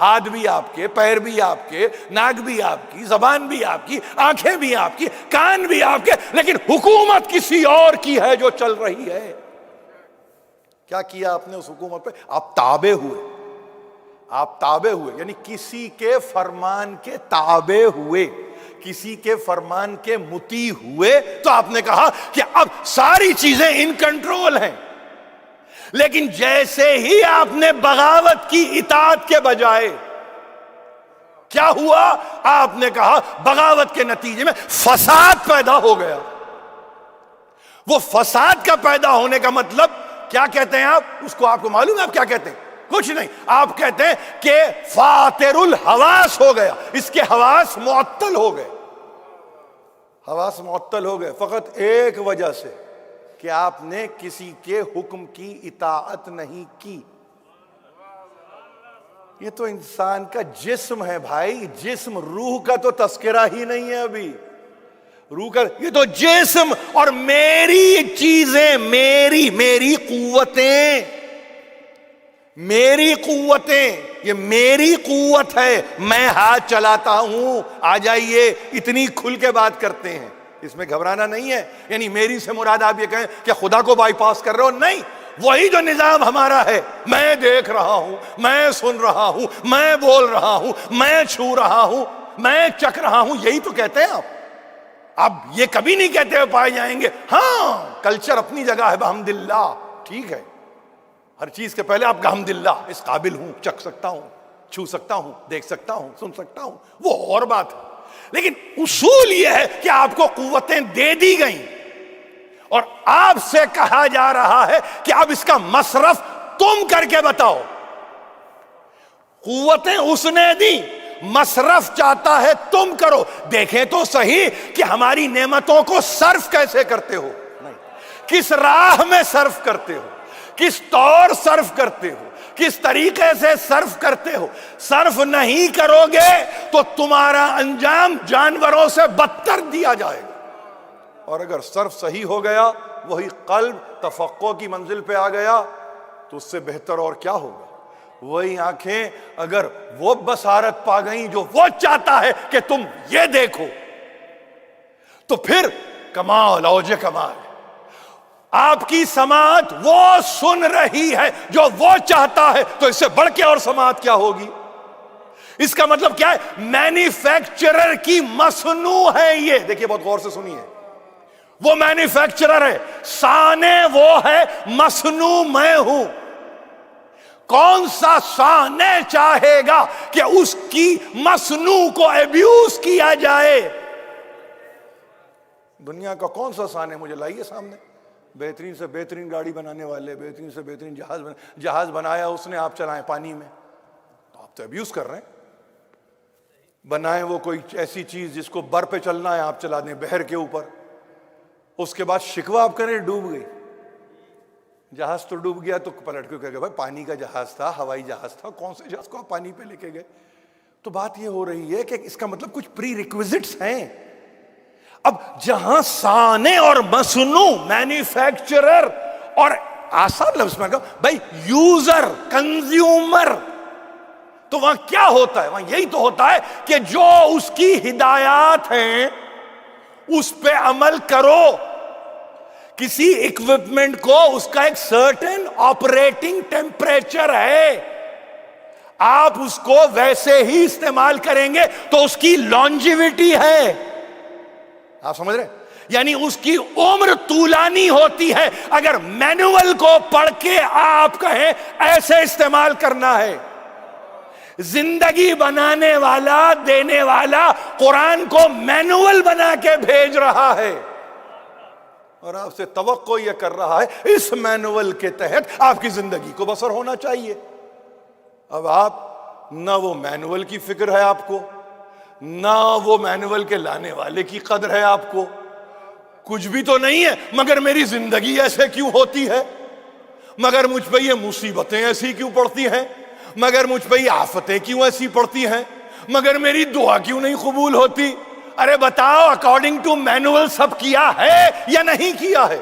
[SPEAKER 1] ہاتھ بھی آپ کے, پیر بھی آپ کے, ناک بھی آپ کی, زبان بھی آپ کی, آنکھیں بھی آپ کی, کان بھی آپ کے, لیکن حکومت کسی اور کی ہے جو چل رہی ہے. کیا کیا آپ نے اس حکومت پہ؟ آپ تابع ہوئے. آپ تابع ہوئے یعنی کسی کے فرمان کے تابع ہوئے, کسی کے فرمان کے مطیع ہوئے. تو آپ نے کہا کہ اب ساری چیزیں ان کنٹرول ہیں. لیکن جیسے ہی آپ نے بغاوت کی اطاعت کے بجائے, کیا ہوا؟ آپ نے کہا بغاوت کے نتیجے میں فساد پیدا ہو گیا. وہ فساد کا پیدا ہونے کا مطلب کیا کہتے ہیں آپ اس کو؟ آپ کو معلوم ہے آپ کیا کہتے ہیں؟ کچھ نہیں. آپ کہتے ہیں کہ فاتر الحواس ہو گیا, اس کے حواس معطل ہو گئے. حواس معطل ہو گئے فقط ایک وجہ سے کہ آپ نے کسی کے حکم کی اطاعت نہیں کی. یہ تو انسان کا جسم ہے بھائی, جسم, روح کا تو تذکرہ ہی نہیں ہے ابھی. روح کا یہ تو جسم اور میری چیزیں, میری قوتیں, یہ میری قوت ہے. میں ہاتھ چلاتا ہوں, آ جائیے, اتنی کھل کے بات کرتے ہیں, اس میں گھبرانا نہیں ہے. یعنی میری سے مراد آپ یہ کہیں کہ خدا کو بائی پاس کر رہے ہو, نہیں. وہی جو نظام ہمارا ہے, میں دیکھ رہا ہوں, میں سن رہا ہوں, میں بول رہا ہوں, میں چھو رہا ہوں, میں چکھ رہا ہوں, یہی تو کہتے ہیں آپ. اب یہ کبھی نہیں کہتے ہوئے پائے جائیں گے ہاں کلچر اپنی جگہ ہے بحمداللہ, ٹھیک ہے, ہر چیز کے پہلے آپ الحمدللہ اس قابل ہوں, چکھ سکتا ہوں, چھو سکتا ہوں, دیکھ سکتا ہوں, سن سکتا ہوں, وہ اور بات ہے. لیکن اصول یہ ہے کہ آپ کو قوتیں دے دی گئیں اور آپ سے کہا جا رہا ہے کہ اب اس کا مصرف تم کر کے بتاؤ. قوتیں اس نے دی، مصرف چاہتا ہے تم کرو. دیکھیں تو صحیح کہ ہماری نعمتوں کو صرف کیسے کرتے ہو، کس راہ میں صرف کرتے ہو، کس طور صرف کرتے ہو، کس طریقے سے صرف کرتے ہو. صرف نہیں کرو گے تو تمہارا انجام جانوروں سے بدتر دیا جائے گا. اور اگر صرف صحیح ہو گیا، وہی قلب تفقع کی منزل پہ آ گیا، تو اس سے بہتر اور کیا ہوگا. وہی آنکھیں اگر وہ بصارت پا گئیں جو وہ چاہتا ہے کہ تم یہ دیکھو، تو پھر کمال اوج کمال. آپ کی سماعت وہ سن رہی ہے جو وہ چاہتا ہے، تو اس سے بڑھ کے اور سماعت کیا ہوگی. اس کا مطلب کیا ہے؟ مینوفیکچرر کی مصنوع ہے یہ. دیکھیے بہت غور سے سنیے، وہ مینوفیکچرر ہے، صانع وہ ہے، مصنوع میں ہوں. کون سا صانع چاہے گا کہ اس کی مصنوع کو ایبیوز کیا جائے؟ دنیا کا کون سا صانع مجھے لائیے سامنے. بہترین سے بہترین گاڑی بنانے والے، بہترین سے بہترین جہاز بنایا اس نے، آپ چلائیں پانی میں، تو آپ تو ایبیوز کر رہے ہیں. بنائیں وہ کوئی ایسی چیز جس کو بر پہ چلنا ہے، آپ چلا دیں بحر کے اوپر، اس کے بعد شکوہ آپ کریں ڈوب گئی. جہاز تو ڈوب گیا تو پلٹ کے کہہ گئے بھائی پانی کا جہاز تھا، ہوائی جہاز تھا، کون سے جہاز کو آپ پانی پہ لے کے گئے. تو بات یہ ہو رہی ہے کہ اس کا مطلب کچھ پری ریکویزٹس ہیں. اب جہاں صانع اور مصنوع، مینوفیکچرر اور آسان لفظ میں کہا بھائی یوزر، کنزیومر، تو وہاں کیا ہوتا ہے؟ وہاں یہی تو ہوتا ہے کہ جو اس کی ہدایات ہیں اس پہ عمل کرو. کسی اکوپمنٹ کو اس کا ایک سرٹن آپریٹنگ ٹیمپریچر ہے، آپ اس کو ویسے ہی استعمال کریں گے تو اس کی لانجیوٹی ہے. آپ سمجھ رہے؟ یعنی اس کی عمر طولانی ہوتی ہے. اگر مینوول کو پڑھ کے آپ کہیں ایسے استعمال کرنا ہے. زندگی بنانے والا، دینے والا قرآن کو مینوول بنا کے بھیج رہا ہے، اور آپ سے توقع یہ کر رہا ہے اس مینوول کے تحت آپ کی زندگی کو بسر ہونا چاہیے. اب آپ نہ وہ مینوول کی فکر ہے آپ کو، نہ وہ مینوول کے لانے والے کی قدر ہے آپ کو. کچھ بھی تو نہیں ہے، مگر میری زندگی ایسے کیوں ہوتی ہے، مگر مجھ پہ یہ مصیبتیں ایسی کیوں پڑتی ہیں، مگر مجھ پہ یہ آفتیں کیوں ایسی پڑتی ہیں، مگر میری دعا کیوں نہیں قبول ہوتی. ارے بتاؤ اکارڈنگ ٹو مینوول سب کیا ہے یا نہیں کیا ہے؟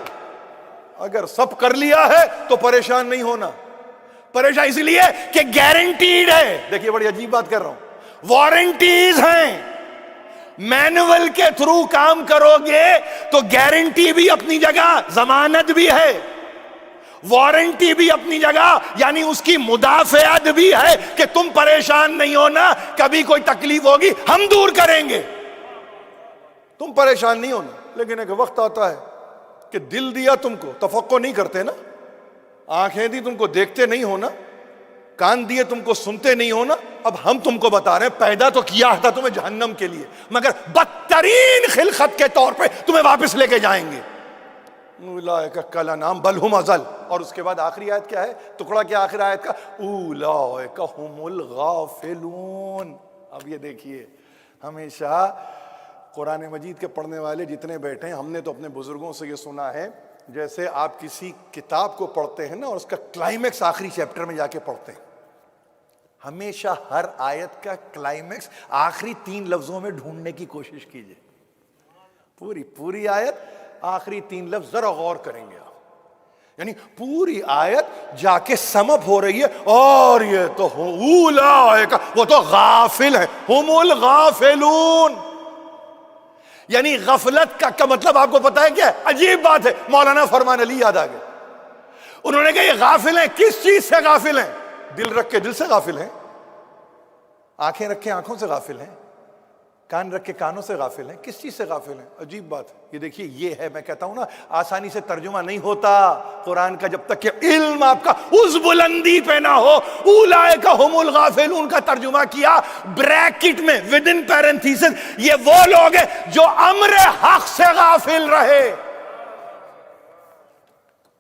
[SPEAKER 1] اگر سب کر لیا ہے تو پریشان نہیں ہونا. پریشان اس لیے کہ گارنٹیڈ ہے. دیکھیے بڑی عجیب بات کر رہا ہوں، وارنٹیز ہیں. مینوول کے تھرو کام کرو گے تو گارنٹی بھی اپنی جگہ، ضمانت بھی ہے، وارنٹی بھی اپنی جگہ، یعنی اس کی مدافعت بھی ہے کہ تم پریشان نہیں ہونا، کبھی کوئی تکلیف ہوگی ہم دور کریں گے، تم پریشان نہیں ہونا. لیکن ایک وقت آتا ہے کہ دل دیا تم کو، تفقع نہیں کرتے نا، آنکھیں دی تم کو دیکھتے نہیں ہونا، کان دیے تم کو سنتے نہیں ہونا. اب ہم تم کو بتا رہے ہیں پیدا تو کیا تھا تمہیں جہنم کے لیے، مگر بدترین خلقت کے طور پہ تمہیں واپس لے کے جائیں گے. اولئک کالانعام بل ہم اضل. اور اس کے بعد آخری آیت کیا ہے، ٹکڑا کیا آخری آیت کا، اولئک ہم الغافلون. اب یہ دیکھیے، ہمیشہ قرآن مجید کے پڑھنے والے جتنے بیٹھے ہیں، ہم نے تو اپنے بزرگوں سے یہ سنا ہے، جیسے آپ کسی کتاب کو پڑھتے ہیں نا اور اس کا کلائمیکس آخری چیپٹر میں جا کے پڑھتے ہیں، ہمیشہ ہر آیت کا کلائمیکس آخری 3 لفظوں میں ڈھونڈنے کی کوشش کیجئے. پوری آیت آخری 3 لفظ ذرا غور کریں گے آپ، یعنی پوری آیت جا کے سم اپ ہو رہی ہے. اور یہ تو اولئک، وہ تو غافل ہیں، ہم الغافلون. یعنی غفلت کا مطلب آپ کو پتا ہے کیا ہے؟ عجیب بات ہے، مولانا فرمان علی یاد آ گئے. انہوں نے کہا یہ غافل ہیں، کس چیز سے غافل ہیں؟ دل رکھ کے دل سے غافل ہیں، آنکھیں رکھ کے آنکھوں سے غافل ہیں، کان رکھ کے کانوں سے غافل ہیں. کس چیز سے غافل ہیں؟ عجیب بات ہے. یہ دیکھیے، یہ ہے، میں کہتا ہوں نا، آسانی سے ترجمہ نہیں ہوتا قرآن کا جب تک کہ علم آپ کا اس بلندی پہ نہ ہو. اولئک ہم الغافلون کا ترجمہ کیا بریکٹ میں ود ان پیرنتھیسس، یہ وہ لوگ ہیں جو امر حق سے غافل رہے.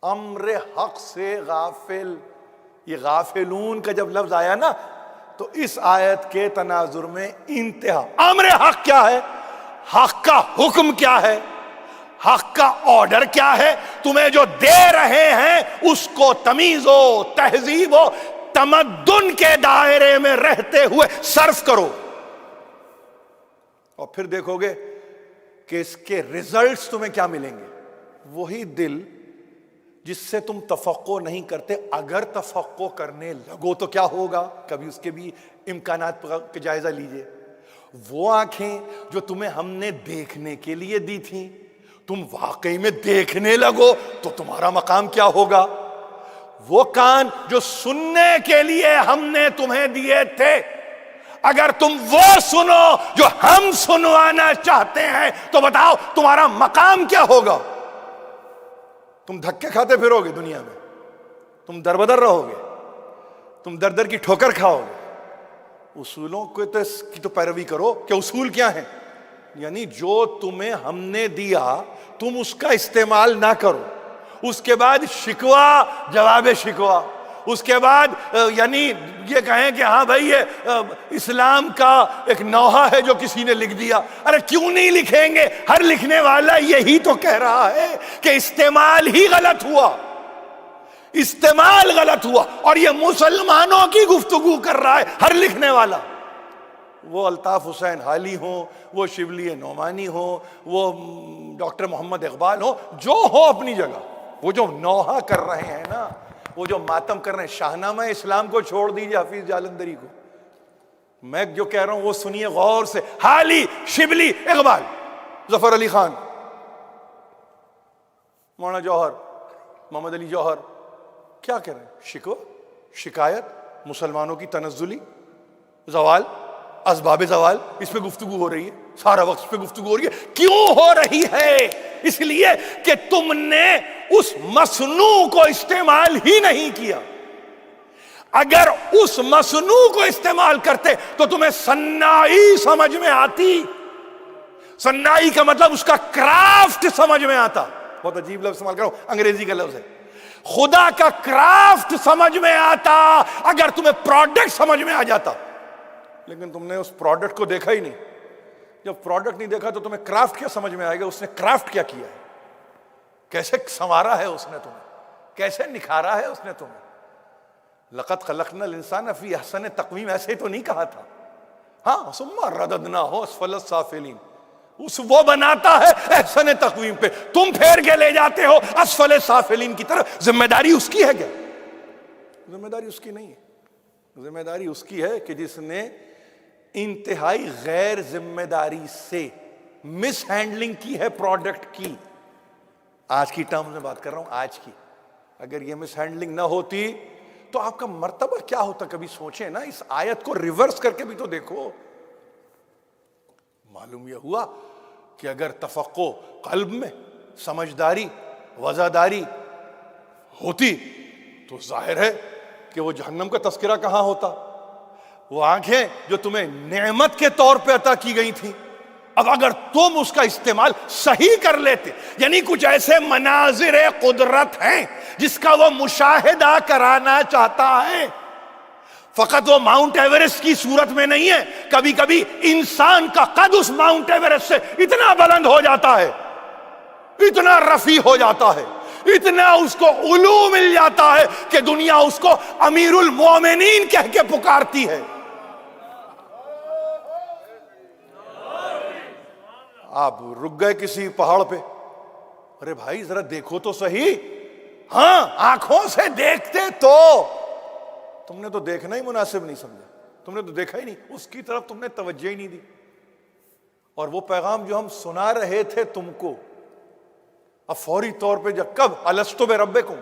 [SPEAKER 1] امر حق سے غافل. یہ غافلون کا جب لفظ آیا نا، تو اس آیت کے تناظر میں انتہا امر حق کیا ہے، حق کا حکم کیا ہے، حق کا آرڈر کیا ہے، تمہیں جو دے رہے ہیں اس کو تمیز و تہذیب و تمدن کے دائرے میں رہتے ہوئے صرف کرو، اور پھر دیکھو گے کہ اس کے ریزلٹس تمہیں کیا ملیں گے۔ وہی دل جس سے تم توقع نہیں کرتے، اگر توقع کرنے لگو تو کیا ہوگا، کبھی اس کے بھی امکانات کا جائزہ لیجئے۔ وہ آنکھیں جو تمہیں ہم نے دیکھنے کے لیے دی تھیں، تم واقعی میں دیکھنے لگو تو تمہارا مقام کیا ہوگا۔ وہ کان جو سننے کے لیے ہم نے تمہیں دیے تھے، اگر تم وہ سنو جو ہم سنوانا چاہتے ہیں تو بتاؤ تمہارا مقام کیا ہوگا۔ تم دھکے کھاتے پھرو گے دنیا میں، تم در بدر رہو گے، تم در در کی ٹھوکر کھاؤ گے۔ اصولوں کی تو پیروی کرو کہ اصول کیا ہیں، یعنی جو تمہیں ہم نے دیا تم اس کا استعمال نہ کرو، اس کے بعد شکوہ جواب شکوہ، اس کے بعد یعنی یہ کہیں کہ ہاں بھائی یہ اسلام کا ایک نوحہ ہے جو کسی نے لکھ دیا۔ ارے کیوں نہیں لکھیں گے، ہر لکھنے والا یہی تو کہہ رہا ہے کہ استعمال ہی غلط ہوا، استعمال غلط ہوا، اور یہ مسلمانوں کی گفتگو کر رہا ہے ہر لکھنے والا، وہ الطاف حسین حالی ہوں، وہ شبلی نعمانی ہوں، وہ ڈاکٹر محمد اقبال ہوں، جو ہو اپنی جگہ، وہ جو نوحہ کر رہے ہیں نا، وہ جو ماتم کر رہے ہیں، شاہنامہ اسلام کو چھوڑ دیجئے حفیظ جالندھری کو، میں جو کہہ رہا ہوں وہ سنیے غور سے، حالی، شبلی، اقبال، ظفر علی خان، مولانا جوہر، محمد علی جوہر، کیا کہہ رہے ہیں، شکوہ، شکایت، مسلمانوں کی تنزلی، زوال، اسباب زوال، اس پہ گفتگو ہو رہی ہے، سارا وقت اس پہ گفتگو ہو رہی ہے۔ کیوں ہو رہی ہے؟ اس لیے کہ تم نے اس مصنوع کو استعمال ہی نہیں کیا۔ اگر اس مصنوع کو استعمال کرتے تو تمہیں صناعی سمجھ میں آتی، صناعی کا مطلب اس کا کرافٹ سمجھ میں آتا، بہت عجیب لفظ استعمال کرو، انگریزی کا لفظ ہے، خدا کا کرافٹ سمجھ میں آتا اگر تمہیں پروڈکٹ سمجھ میں آ جاتا، لیکن تم نے اس پروڈکٹ کو دیکھا ہی نہیں۔ جب پروڈکٹ نہیں دیکھا تو تمہیں کرافٹ کیا سمجھ میں آئے گا، اس نے کرافٹ کیا کیا ہے، کیسے سنوارا ہے اس نے تمہیں، کیسے نکھارا ہے اس نے تمہیں۔ لقد خلقنا الانسان فی احسن تقویم، ایسے ہی تو نہیں کہا تھا، ہاں ثم رددناہ اسفل السافلین، وہ بناتا ہے احسن تقویم پہ، تم پھیر کے لے جاتے ہو اسفل سافلین کی طرف۔ ذمہ داری اس کی ہے کیا؟ ذمہ داری اس کی نہیں ہے، ذمہ داری اس کی ہے کہ جس نے انتہائی غیر ذمہ داری سے مس ہینڈلنگ کی ہے پروڈکٹ کی۔ آج کی ٹرمز میں بات کر رہا ہوں، آج کی، اگر یہ مس ہینڈلنگ نہ ہوتی تو آپ کا مرتبہ کیا ہوتا، کبھی سوچیں نا، اس آیت کو ریورس کر کے بھی تو دیکھو۔ معلوم یہ ہوا کہ اگر تفقع قلب میں، سمجھداری، وزاداری ہوتی تو ظاہر ہے کہ وہ جہنم کا تذکرہ کہاں ہوتا۔ وہ آنکھیں جو تمہیں نعمت کے طور پہ عطا کی گئی تھی، اب اگر تم اس کا استعمال صحیح کر لیتے، یعنی کچھ ایسے مناظر قدرت ہیں جس کا وہ مشاہدہ کرانا چاہتا ہے، فقط وہ ماؤنٹ ایورسٹ کی صورت میں نہیں ہے، کبھی کبھی انسان کا قد اس ماؤنٹ ایورسٹ سے اتنا بلند ہو جاتا ہے، اتنا رفیع ہو جاتا ہے، اتنا اس کو علو مل جاتا ہے کہ دنیا اس کو امیر المومنین کہہ کے پکارتی ہے۔ آپ رک گئے کسی پہاڑ پہ، ارے بھائی ذرا دیکھو تو صحیح، ہاں آنکھوں سے دیکھتے تو، تم نے تو دیکھنا ہی مناسب نہیں سمجھا، تم نے تو دیکھا ہی نہیں، اس کی طرف تم نے توجہ ہی نہیں دی، اور وہ پیغام جو ہم سنا رہے تھے تم کو، اب فوری طور پہ جب کب الستو بربکم،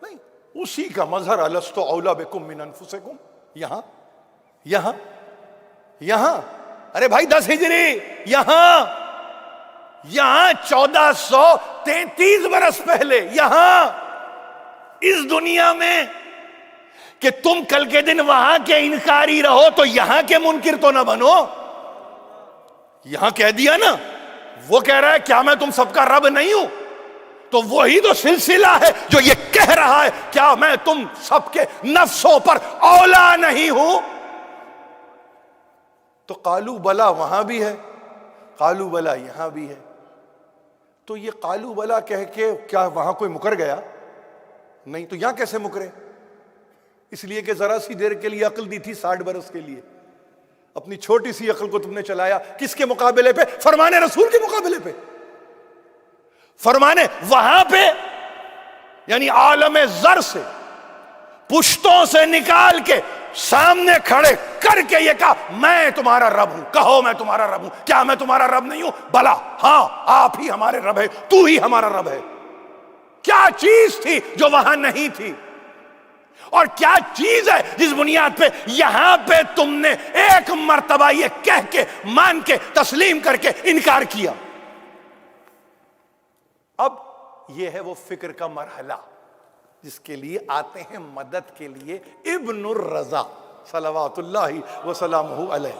[SPEAKER 1] نہیں، اسی کا مظہر الستو اولا بکم من انفسکم، یہاں ارے بھائی 10 ہجری، یہاں 1433 برس پہلے، یہاں اس دنیا میں، کہ تم کل کے دن وہاں کے انکاری رہو تو یہاں کے منکر تو نہ بنو۔ یہاں کہہ دیا نا، وہ کہہ رہا ہے کیا میں تم سب کا رب نہیں ہوں، تو وہی تو سلسلہ ہے جو یہ کہہ رہا ہے کیا میں تم سب کے نفسوں پر اولا نہیں ہوں۔ تو قالو بلا وہاں بھی ہے، قالو بلا یہاں بھی ہے. تو یہ قالو بلا کہہ کے کیا وہاں کوئی مکر گیا؟ نہیں. تو یہاں کیسے مکرے؟ اس لیے کہ ذرا سی دیر کے لیے عقل دی تھی، 60 برس کے لیے. اپنی چھوٹی سی عقل کو تم نے چلایا کس کے مقابلے پہ؟ فرمان رسول کے مقابلے پہ. فرمانے وہاں پہ یعنی عالم زر سے پشتوں سے نکال کے سامنے کھڑے کر کے یہ کہا میں تمہارا رب ہوں. کہو میں تمہارا رب ہوں. کیا میں تمہارا رب نہیں ہوں؟ بلا، ہاں آپ ہی ہمارے رب ہے، تو ہی ہمارا رب ہے. کیا چیز تھی جو وہاں نہیں تھی؟ اور کیا چیز ہے جس بنیاد پہ یہاں پہ تم نے ایک مرتبہ یہ کہہ کے مان کے تسلیم کر کے انکار کیا؟ اب یہ ہے وہ فکر کا مرحلہ جس کے لیے آتے ہیں مدد کے لیے ابن الرضا صلوات اللہ وسلامہ علیہ.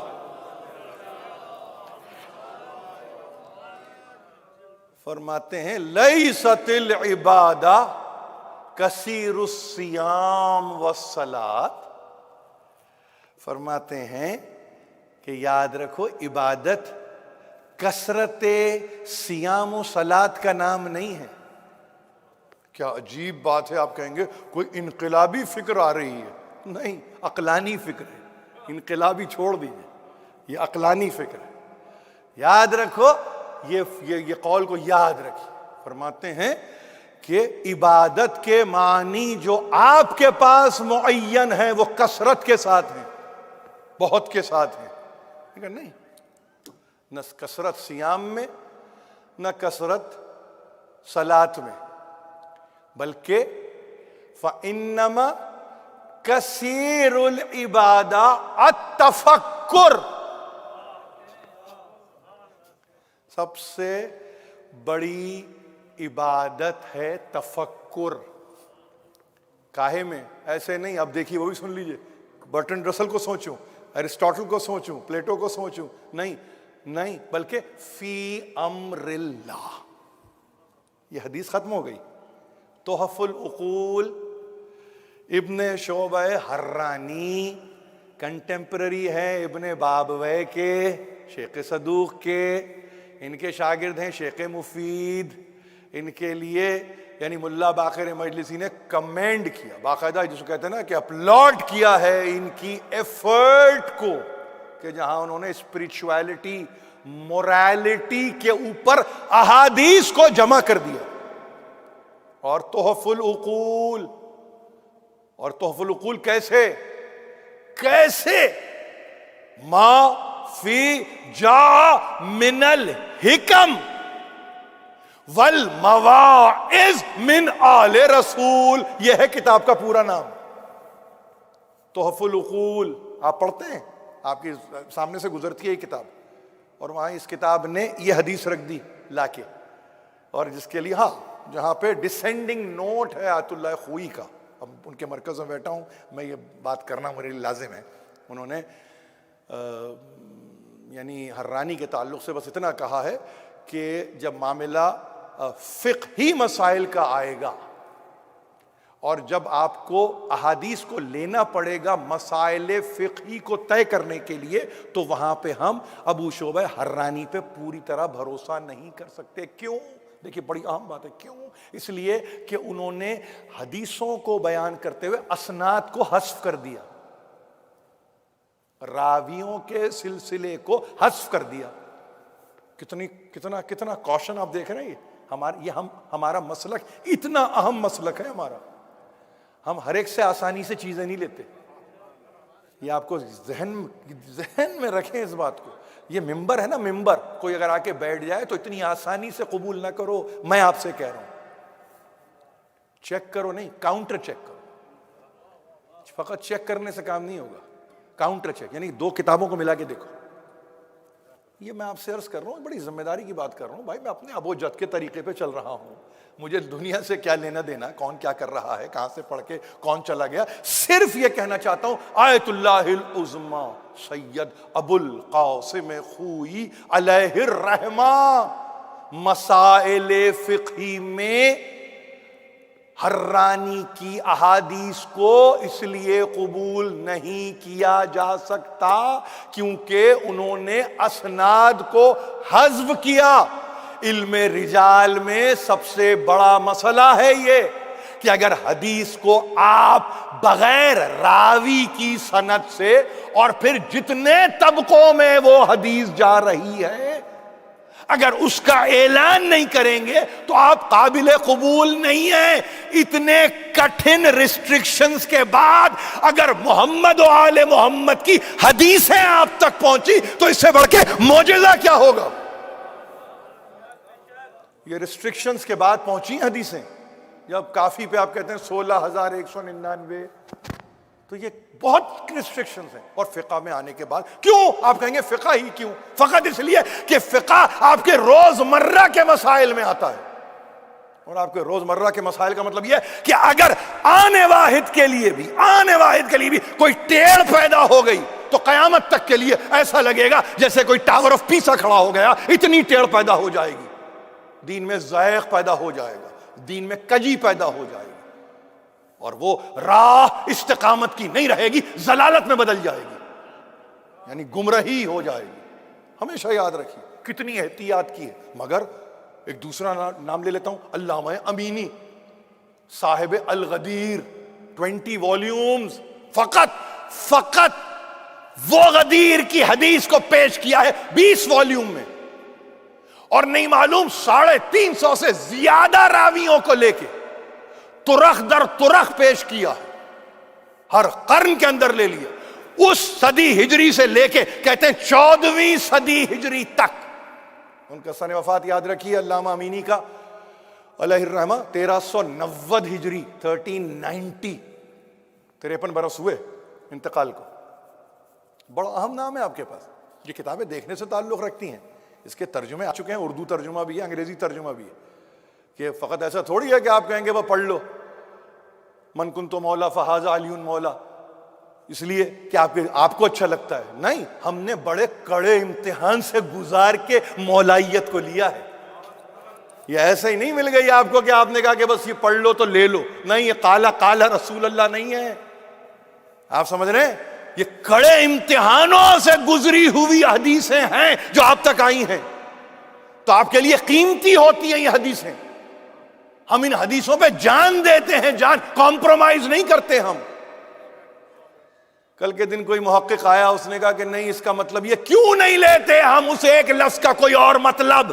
[SPEAKER 1] فرماتے ہیں لیست العبادہ کثیر الصیام والصلاۃ. فرماتے ہیں کہ یاد رکھو عبادت کثرت صیام و صلاۃ کا نام نہیں ہے. کیا عجیب بات ہے، آپ کہیں گے کوئی انقلابی فکر آ رہی ہے. نہیں، عقلانی فکر ہے. انقلابی چھوڑ دیجئے، یہ عقلانی فکر ہے. یاد رکھو، یہ قول کو یاد رکھیے. فرماتے ہیں کہ عبادت کے معنی جو آپ کے پاس معین ہے وہ کثرت کے ساتھ ہیں، بہت کے ساتھ ہیں. لیکن نہیں، نہ کثرت صیام میں نہ کثرت صلاۃ میں، بلکہ فَإِنَّمَا کثیر العبادہ التفکر. سب سے بڑی عبادت ہے تفکر. کاہے میں؟ ایسے نہیں. اب دیکھیے وہ بھی سن لیجئے، برٹن رسل کو سوچوں، ارسطاٹل کو سوچوں، پلیٹو کو سوچوں. نہیں، بلکہ فی امر اللہ. یہ حدیث ختم ہو گئی. تحف العقول ابن شعبہ حرانی کنٹمپرری ہے ابن بابوے کے، شیخ صدوق کے. ان کے شاگرد ہیں شیخ مفید. ان کے لیے یعنی ملا باقر مجلسی نے کمینڈ کیا باقاعدہ، جس کو کہتے ہیں نا کہ اپلوڈ کیا ہے ان کی ایفرٹ کو، کہ جہاں انہوں نے اسپرچویلٹی موریلٹی کے اوپر احادیث کو جمع کر دیا. اور تحف العقول، اور تحف العقول کیسے ما فی جا من الحکم والمواعظ من آل رسول. یہ ہے کتاب کا پورا نام، تحف العقول. آپ پڑھتے ہیں، آپ کے سامنے سے گزرتی ہے یہ کتاب، اور وہاں اس کتاب نے یہ حدیث رکھ دی لا کے، اور جس کے لیے جہاں پہ ڈسینڈنگ نوٹ ہے آیت اللہ خوئی کا. اب ان کے مرکز میں بیٹھا ہوں میں، یہ بات کرنا میرے لیے لازم ہے. انہوں نے یعنی حرانی کے تعلق سے بس اتنا کہا ہے کہ جب معاملہ فقہی مسائل کا آئے گا اور جب آپ کو احادیث کو لینا پڑے گا مسائل فقہی کو طے کرنے کے لیے، تو وہاں پہ ہم ابو شعبہ حرانی پہ پوری طرح بھروسہ نہیں کر سکتے. کیوں؟ دیکھیے بڑی اہم بات ہے. کیوں؟ اس لیے کہ انہوں نے حدیثوں کو بیان کرتے ہوئے اسناد کو حذف کر دیا، راویوں کے سلسلے کو حذف کر دیا. کتنا کوشن آپ دیکھ رہے ہیں. ہمارا مسلک اتنا اہم مسلک ہے ہمارا. ہم ہر ایک سے آسانی سے چیزیں نہیں لیتے. یہ آپ کو ذہن میں رکھیں اس بات کو. یہ ممبر ہے نا، ممبر کوئی اگر آ کے بیٹھ جائے تو اتنی آسانی سے قبول نہ کرو. میں آپ سے کہہ رہا ہوں چیک کرو، نہیں کاؤنٹر چیک کرو. فقط چیک کرنے سے کام نہیں ہوگا، کاؤنٹر چیک یعنی 2 کتابوں کو ملا کے دیکھو. یہ میں آپ سے عرض کر رہا ہوں، بڑی ذمہ داری کی بات کر رہا ہوں. بھائی میں اپنے ابو جد کے طریقے پہ چل رہا ہوں. مجھے دنیا سے کیا لینا دینا، کون کیا کر رہا ہے، کہاں سے پڑھ کے کون چلا گیا. صرف یہ کہنا چاہتا ہوں آیت اللہ العظمی سید ابو القاسم خوئی علیہ الرحمہ مسائل فقہی میں حرانی کی احادیث کو اس لیے قبول نہیں کیا جا سکتا کیونکہ انہوں نے اسناد کو حذف کیا۔ علم رجال میں سب سے بڑا مسئلہ ہے یہ کہ اگر حدیث کو آپ بغیر راوی کی سند سے اور پھر جتنے طبقوں میں وہ حدیث جا رہی ہے اگر اس کا اعلان نہیں کریں گے تو آپ قابل قبول نہیں ہیں۔ اتنے کٹھن ریسٹرکشنز کے بعد اگر محمد و آل محمد کی حدیثیں آپ تک پہنچی تو اس سے بڑھ کے معجزہ کیا ہوگا؟ یہ ریسٹرکشنز کے بعد پہنچی حدیثیں۔ جب کافی پہ آپ کہتے ہیں 16,199 تو یہ بہت ریسٹرکشنز ہیں، اور فقہ میں آنے کے بعد کیوں آپ کہیں گے فقہ ہی کیوں؟ فقط اس لیے کہ فقہ آپ کے روزمرہ کے مسائل میں آتا ہے، اور آپ کے روزمرہ کے مسائل کا مطلب یہ ہے کہ اگر آنے واحد کے لیے بھی کوئی ٹیڑھ پیدا ہو گئی تو قیامت تک کے لیے ایسا لگے گا جیسے کوئی ٹاور آف پیسا کھڑا ہو گیا، اتنی ٹیڑھ پیدا ہو جائے گی، دین میں ذائق پیدا ہو جائے گا، دین میں کجی پیدا ہو جائے گی، اور وہ راہ استقامت کی نہیں رہے گی، ضلالت میں بدل جائے گی، یعنی گمراہی ہو جائے گی۔ ہمیشہ یاد رکھیے کتنی احتیاط کی ہے۔ مگر ایک دوسرا نام لے لیتا ہوں، علامہ امینی صاحب الغدیر، 20 والیومز، فقط وہ غدیر کی حدیث کو پیش کیا ہے 20 والیوم میں، اور نہیں معلوم 350 سے زیادہ راویوں کو لے کے ترخ در ترخ پیش کیا، ہر قرن کے اندر لے لیا، اس صدی ہجری سے لے کے کہتے ہیں 14ویں صدی ہجری تک۔ ان کا سن وفات یاد رکھیے علامہ امینی کا علیہ الرحمہ 1390 ہجری، 1390، 53 برس ہوئے انتقال کو۔ بڑا اہم نام ہے آپ کے پاس، یہ کتابیں دیکھنے سے تعلق رکھتی ہیں، اس کے ترجمے آ چکے ہیں، اردو ترجمہ بھی ہے، انگریزی ترجمہ بھی ہے، کہ فقط ایسا تھوڑی ہے کہ آپ کہیں گے وہ پڑھ لو من کنت مولا فہذا علی مولا اس لیے کہ آپ کو اچھا لگتا ہے، نہیں، ہم نے بڑے کڑے امتحان سے گزار کے مولائیت کو لیا ہے۔ یہ ایسا ہی نہیں مل گئی آپ کو کہ آپ نے کہا کہ بس یہ پڑھ لو تو لے لو، نہیں، یہ قال رسول اللہ نہیں ہے، آپ سمجھ رہے ہیں؟ یہ کڑے امتحانوں سے گزری ہوئی حدیثیں ہیں جو آپ تک آئی ہیں، تو آپ کے لیے قیمتی ہوتی ہیں یہ حدیثیں۔ ہم ان حدیثوں پہ جان دیتے ہیں، جان کمپرومائز نہیں کرتے ہم۔ کل کے دن کوئی محقق آیا، اس نے کہا کہ نہیں، اس کا مطلب یہ کیوں نہیں لیتے ہم اس ایک لفظ کا کوئی اور مطلب؟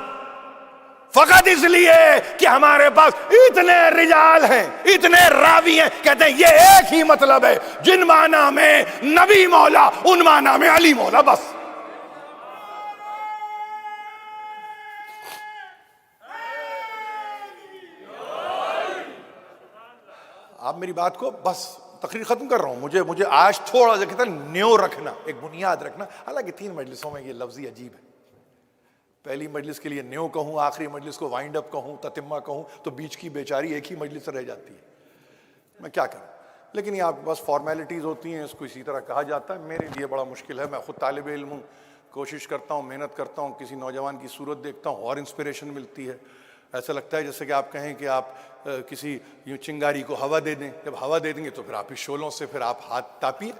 [SPEAKER 1] فقط اس لیے کہ ہمارے پاس اتنے رجال ہیں، اتنے راوی ہیں، کہتے ہیں یہ ایک ہی مطلب ہے، جن معنی میں نبی مولا ان معنی میں علی مولا، بس۔ آپ میری بات کو بس تقریر ختم کر رہا ہوں، مجھے آج تھوڑا سا کہتا ہے نیو رکھنا، ایک بنیاد رکھنا، حالانکہ 3 مجلسوں میں یہ لفظی عجیب ہے، پہلی مجلس کے لیے نیو کہوں، آخری مجلس کو وائنڈ اپ کہوں، تتمہ کہوں، تو بیچ کی بیچاری ایک ہی مجلس رہ جاتی ہے، میں کیا کروں؟ لیکن یہ آپ بس فارمیلٹیز ہوتی ہیں، اس کو اسی طرح کہا جاتا ہے۔ میرے لیے بڑا مشکل ہے، میں خود طالب علم ہوں، کوشش کرتا ہوں، محنت کرتا ہوں، کسی نوجوان کی صورت دیکھتا ہوں اور انسپریشن ملتی ہے، ایسا لگتا ہے جیسے کہ آپ کہیں کہ آپ کسی یوں چنگاری کو ہوا دے دیں، جب ہوا دے دیں گے تو پھر آپ ہی شعلوں سے پھر آپ ہاتھ تاپیے،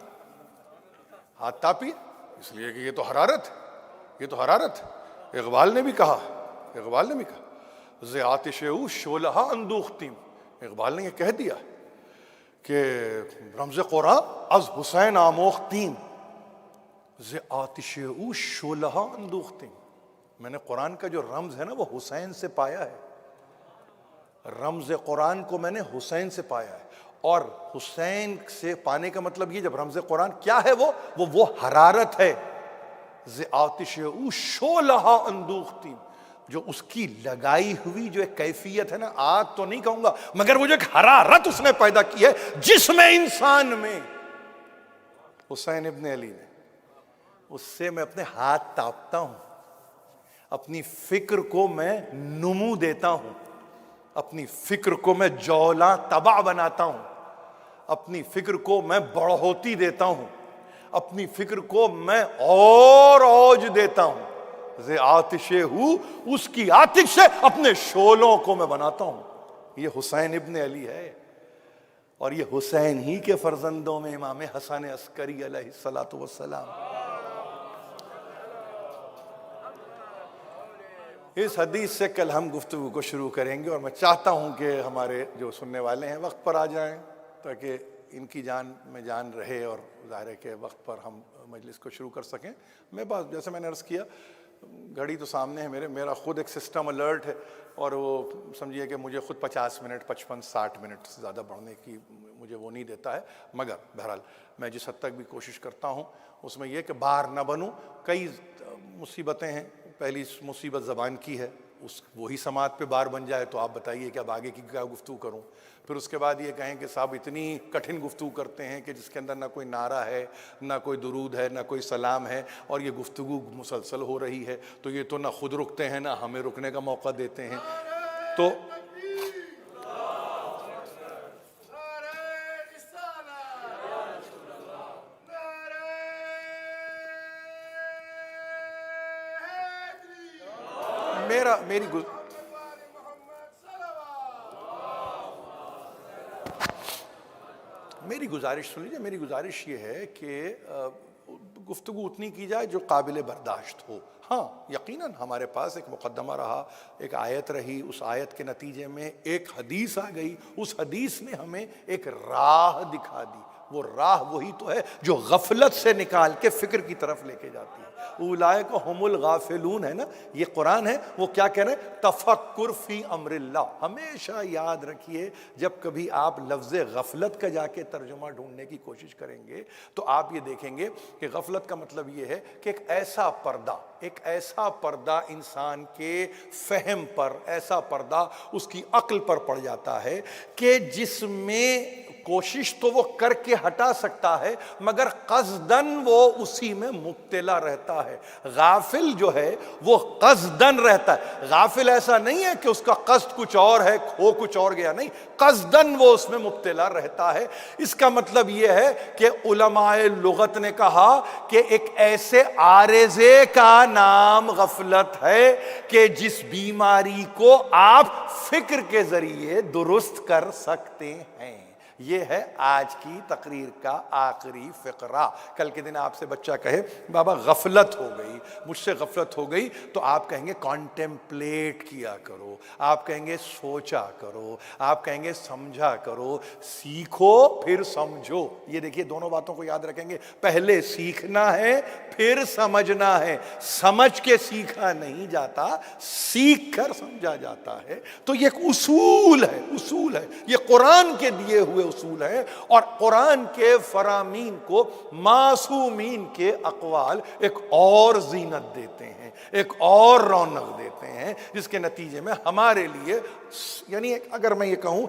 [SPEAKER 1] اس لیے کہ یہ تو حرارت ہے۔ اقبال نے بھی کہا ز آتش او شعلہ اندوختیم، اقبال نے یہ کہہ دیا کہ رمز قرآن از حسین آموختیم، ز آتش او شعلہ اندوختیم، میں نے قرآن کا جو رمز ہے نا وہ حسین سے پایا ہے، رمز قرآن کو میں نے حسین سے پایا ہے، اور حسین سے پانے کا مطلب یہ، جب رمز قرآن کیا ہے وہ حرارت ہے، ز آتش او شعلہ اندوختیم، جو اس کی لگائی ہوئی جو ایک کیفیت ہے نا، آگ تو نہیں کہوں گا مگر وہ جو ایک حرارت اس نے پیدا کی ہے جسم انسان میں، حسین ابن علی نے، اس سے میں اپنے ہاتھ تاپتا ہوں، اپنی فکر کو میں نمو دیتا ہوں، اپنی فکر کو میں جولاں تباہ بناتا ہوں، اپنی فکر کو میں بڑھوتی دیتا ہوں، اپنی فکر کو میں اور اوج دیتا ہوں، ز آتش ہوں، اس کی آتش سے اپنے شعلوں کو میں بناتا ہوں۔ یہ حسین ابن علی ہے، اور یہ حسین ہی کے فرزندوں میں امام حسن عسکری علیہ الصلوۃ والسلام۔ اس حدیث سے کل ہم گفتگو کو شروع کریں گے، اور میں چاہتا ہوں کہ ہمارے جو سننے والے ہیں وقت پر آ جائیں تاکہ ان کی جان میں جان رہے، اور ظاہر ہے کہ وقت پر ہم مجلس کو شروع کر سکیں۔ میں بات جیسے میں نے عرض کیا، گھڑی تو سامنے ہے میرا خود ایک سسٹم الرٹ ہے، اور وہ سمجھیے کہ مجھے خود 50 منٹ 55-60 منٹ سے زیادہ بڑھنے کی مجھے وہ نہیں دیتا ہے، مگر بہرحال میں جس حد تک بھی کوشش کرتا ہوں اس میں یہ کہ بار نہ بنوں۔ کئی مصیبتیں ہیں، پہلی مصیبت زبان کی ہے، وہی سماعت پہ بار بن جائے تو آپ بتائیے کہ اب آگے کی کیا گفتگو کروں۔ پھر اس کے بعد یہ کہیں کہ صاحب اتنی کٹھن گفتگو کرتے ہیں کہ جس کے اندر نہ کوئی نعرہ ہے، نہ کوئی درود ہے، نہ کوئی سلام ہے، اور یہ گفتگو مسلسل ہو رہی ہے، تو یہ تو نہ خود رکتے ہیں نہ ہمیں رکنے کا موقع دیتے ہیں۔ تو میری گزارش سن لیجیے، میری گزارش یہ ہے کہ گفتگو اتنی کی جائے جو قابل برداشت ہو۔ ہاں یقیناً ہمارے پاس ایک مقدمہ رہا، ایک آیت رہی، اس آیت کے نتیجے میں ایک حدیث آ گئی، اس حدیث نے ہمیں ایک راہ دکھا دی۔ وہ راہ وہی تو ہے جو غفلت سے نکال کے فکر کی طرف لے کے جاتی ہے۔ اولئک هم الغافلون ہے نا، یہ قرآن ہے، وہ کیا کہہ رہے ہیں؟ تفکر فی امر اللہ۔ ہمیشہ یاد رکھیے جب کبھی آپ لفظ غفلت کا جا کے ترجمہ ڈھونڈنے کی کوشش کریں گے تو آپ یہ دیکھیں گے کہ غفلت کا مطلب یہ ہے کہ ایک ایسا پردہ انسان کے فہم پر، ایسا پردہ اس کی عقل پر پڑ جاتا ہے کہ جس میں کوشش تو وہ کر کے ہٹا سکتا ہے مگر قصداً وہ اسی میں مبتلا رہتا ہے۔ غافل جو ہے وہ قصداً رہتا ہے، غافل ایسا نہیں ہے کہ اس کا قصد کچھ اور ہے، کھو کچھ اور گیا، نہیں، قصداً وہ اس میں مبتلا رہتا ہے۔ اس کا مطلب یہ ہے کہ علماء لغت نے کہا کہ ایک ایسے عارضے کا نام غفلت ہے کہ جس بیماری کو آپ فکر کے ذریعے درست کر سکتے ہیں۔ یہ ہے آج کی تقریر کا آخری فقرہ۔ کل کے دن آپ سے بچہ کہے بابا غفلت ہو گئی، مجھ سے غفلت ہو گئی، تو آپ کہیں گے کانٹمپلیٹ کیا کرو، آپ کہیں گے سوچا کرو، آپ کہیں گے سمجھا کرو، سیکھو پھر سمجھو۔ یہ دیکھیے دونوں باتوں کو یاد رکھیں گے، پہلے سیکھنا ہے پھر سمجھنا ہے۔ سمجھ کے سیکھا نہیں جاتا، سیکھ کر سمجھا جاتا ہے۔ تو یہ ایک اصول ہے، یہ قرآن کے دیے ہوئے اصول ہیں، اور قرآن کے فرامین کو معصومین کے اقوال ایک اور زینت دیتے ہیں، ایک اور رونق دیتے ہیں، جس کے نتیجے میں ہمارے لیے، یعنی اگر میں یہ کہوں،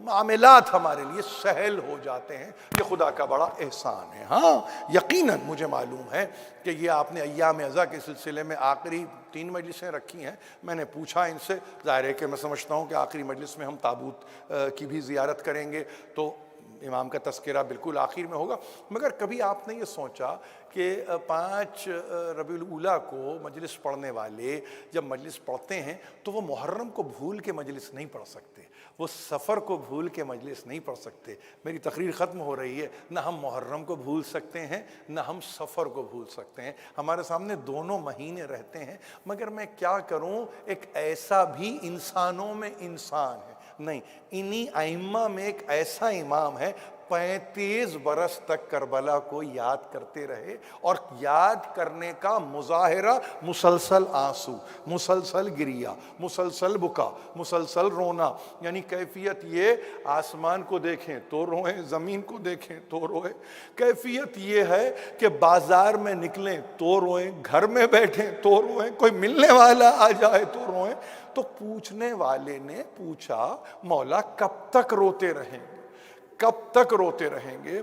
[SPEAKER 1] معاملات ہمارے لیے سہل ہو جاتے ہیں۔ یہ خدا کا بڑا احسان ہے۔ ہاں یقیناً مجھے معلوم ہے کہ یہ آپ نے ایام عزا کے سلسلے میں آخری 3 مجلسیں رکھی ہیں۔ میں نے پوچھا ان سے، ظاہر ہے کہ میں سمجھتا ہوں کہ آخری مجلس میں ہم تابوت کی بھی زیارت کریں گے، تو امام کا تذکرہ بالکل آخر میں ہوگا، مگر کبھی آپ نے یہ سوچا کہ 5 ربیع الاولیٰ کو مجلس پڑھنے والے جب مجلس پڑھتے ہیں تو وہ محرم کو بھول کے مجلس نہیں پڑھ سکتے، وہ سفر کو بھول کے مجلس نہیں پڑھ سکتے۔ میری تقریر ختم ہو رہی ہے، نہ ہم محرم کو بھول سکتے ہیں نہ ہم سفر کو بھول سکتے ہیں، ہمارے سامنے دونوں مہینے رہتے ہیں، مگر میں کیا کروں، ایک ایسا بھی انسانوں میں انسان ہے، نہیں، انہی ائمہ میں ایک ایسا امام ہے 35 برس تک کربلا کو یاد کرتے رہے، اور یاد کرنے کا مظاہرہ مسلسل آنسو، مسلسل گریا، مسلسل بکا، مسلسل رونا، یعنی کیفیت یہ آسمان کو دیکھیں تو روئیں، زمین کو دیکھیں تو روئیں، کیفیت یہ ہے کہ بازار میں نکلیں تو روئیں، گھر میں بیٹھیں تو روئیں، کوئی ملنے والا آ جائے تو روئیں۔ تو پوچھنے والے نے پوچھا مولا کب تک روتے رہیں گے، کب تک روتے رہیں گے؟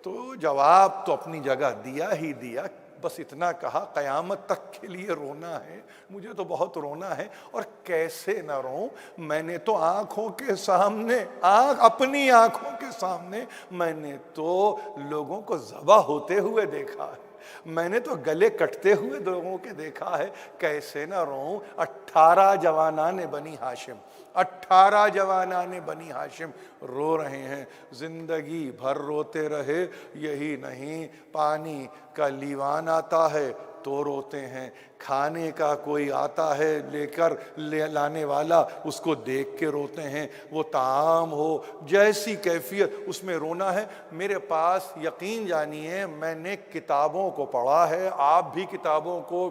[SPEAKER 1] تو جواب تو اپنی جگہ دیا ہی دیا، بس اتنا کہا قیامت تک کے لیے رونا ہے، مجھے تو بہت رونا ہے، اور کیسے نہ روں، میں نے تو آنکھوں کے سامنے، اپنی آنکھوں کے سامنے میں نے تو لوگوں کو ذبح ہوتے ہوئے دیکھا ہے، میں نے تو گلے کٹتے ہوئے لوگوں کے دیکھا ہے، کیسے نہ روؤں؟ 18 جوانان بنی ہاشم، 18 جوانان بنی ہاشم رو رہے ہیں، زندگی بھر روتے رہے، یہی نہیں پانی کا لیوان آتا ہے تو روتے ہیں، کھانے کا کوئی آتا ہے لے کر لانے والا، اس کو دیکھ کے روتے ہیں، وہ طعام ہو جیسی کیفیت اس میں رونا ہے۔ میرے پاس یقین جانیے میں نے کتابوں کو پڑھا ہے، آپ بھی کتابوں کو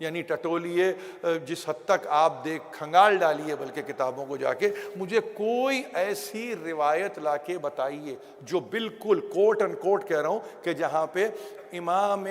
[SPEAKER 1] یعنی ٹٹولیے، جس حد تک آپ کھنگال ڈالیے بلکہ کتابوں کو جا کے، مجھے کوئی ایسی روایت لا کے بتائیے جو بالکل کوٹ ان کوٹ کہہ رہا ہوں کہ جہاں پہ امام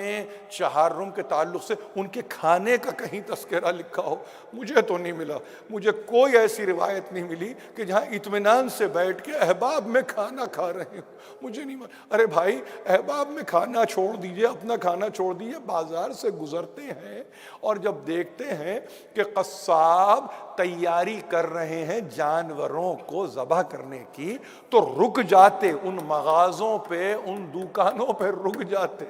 [SPEAKER 1] چہارم کے تعلق سے ان کے کھانے کا کہیں تذکرہ لکھا ہو، مجھے تو نہیں ملا، مجھے کوئی ایسی روایت نہیں ملی کہ جہاں اطمینان سے بیٹھ کے احباب میں کھانا کھا رہے ہیں، مجھے نہیں ملا۔ ارے بھائی احباب میں کھانا چھوڑ دیجئے، اپنا کھانا چھوڑ دیجئے، بازار سے گزرتے ہیں اور جب دیکھتے ہیں کہ قصاب تیاری کر رہے ہیں جانوروں کو ذبح کرنے کی، تو رک جاتے، ان مغازوں پہ ان دکانوں پہ رک جاتے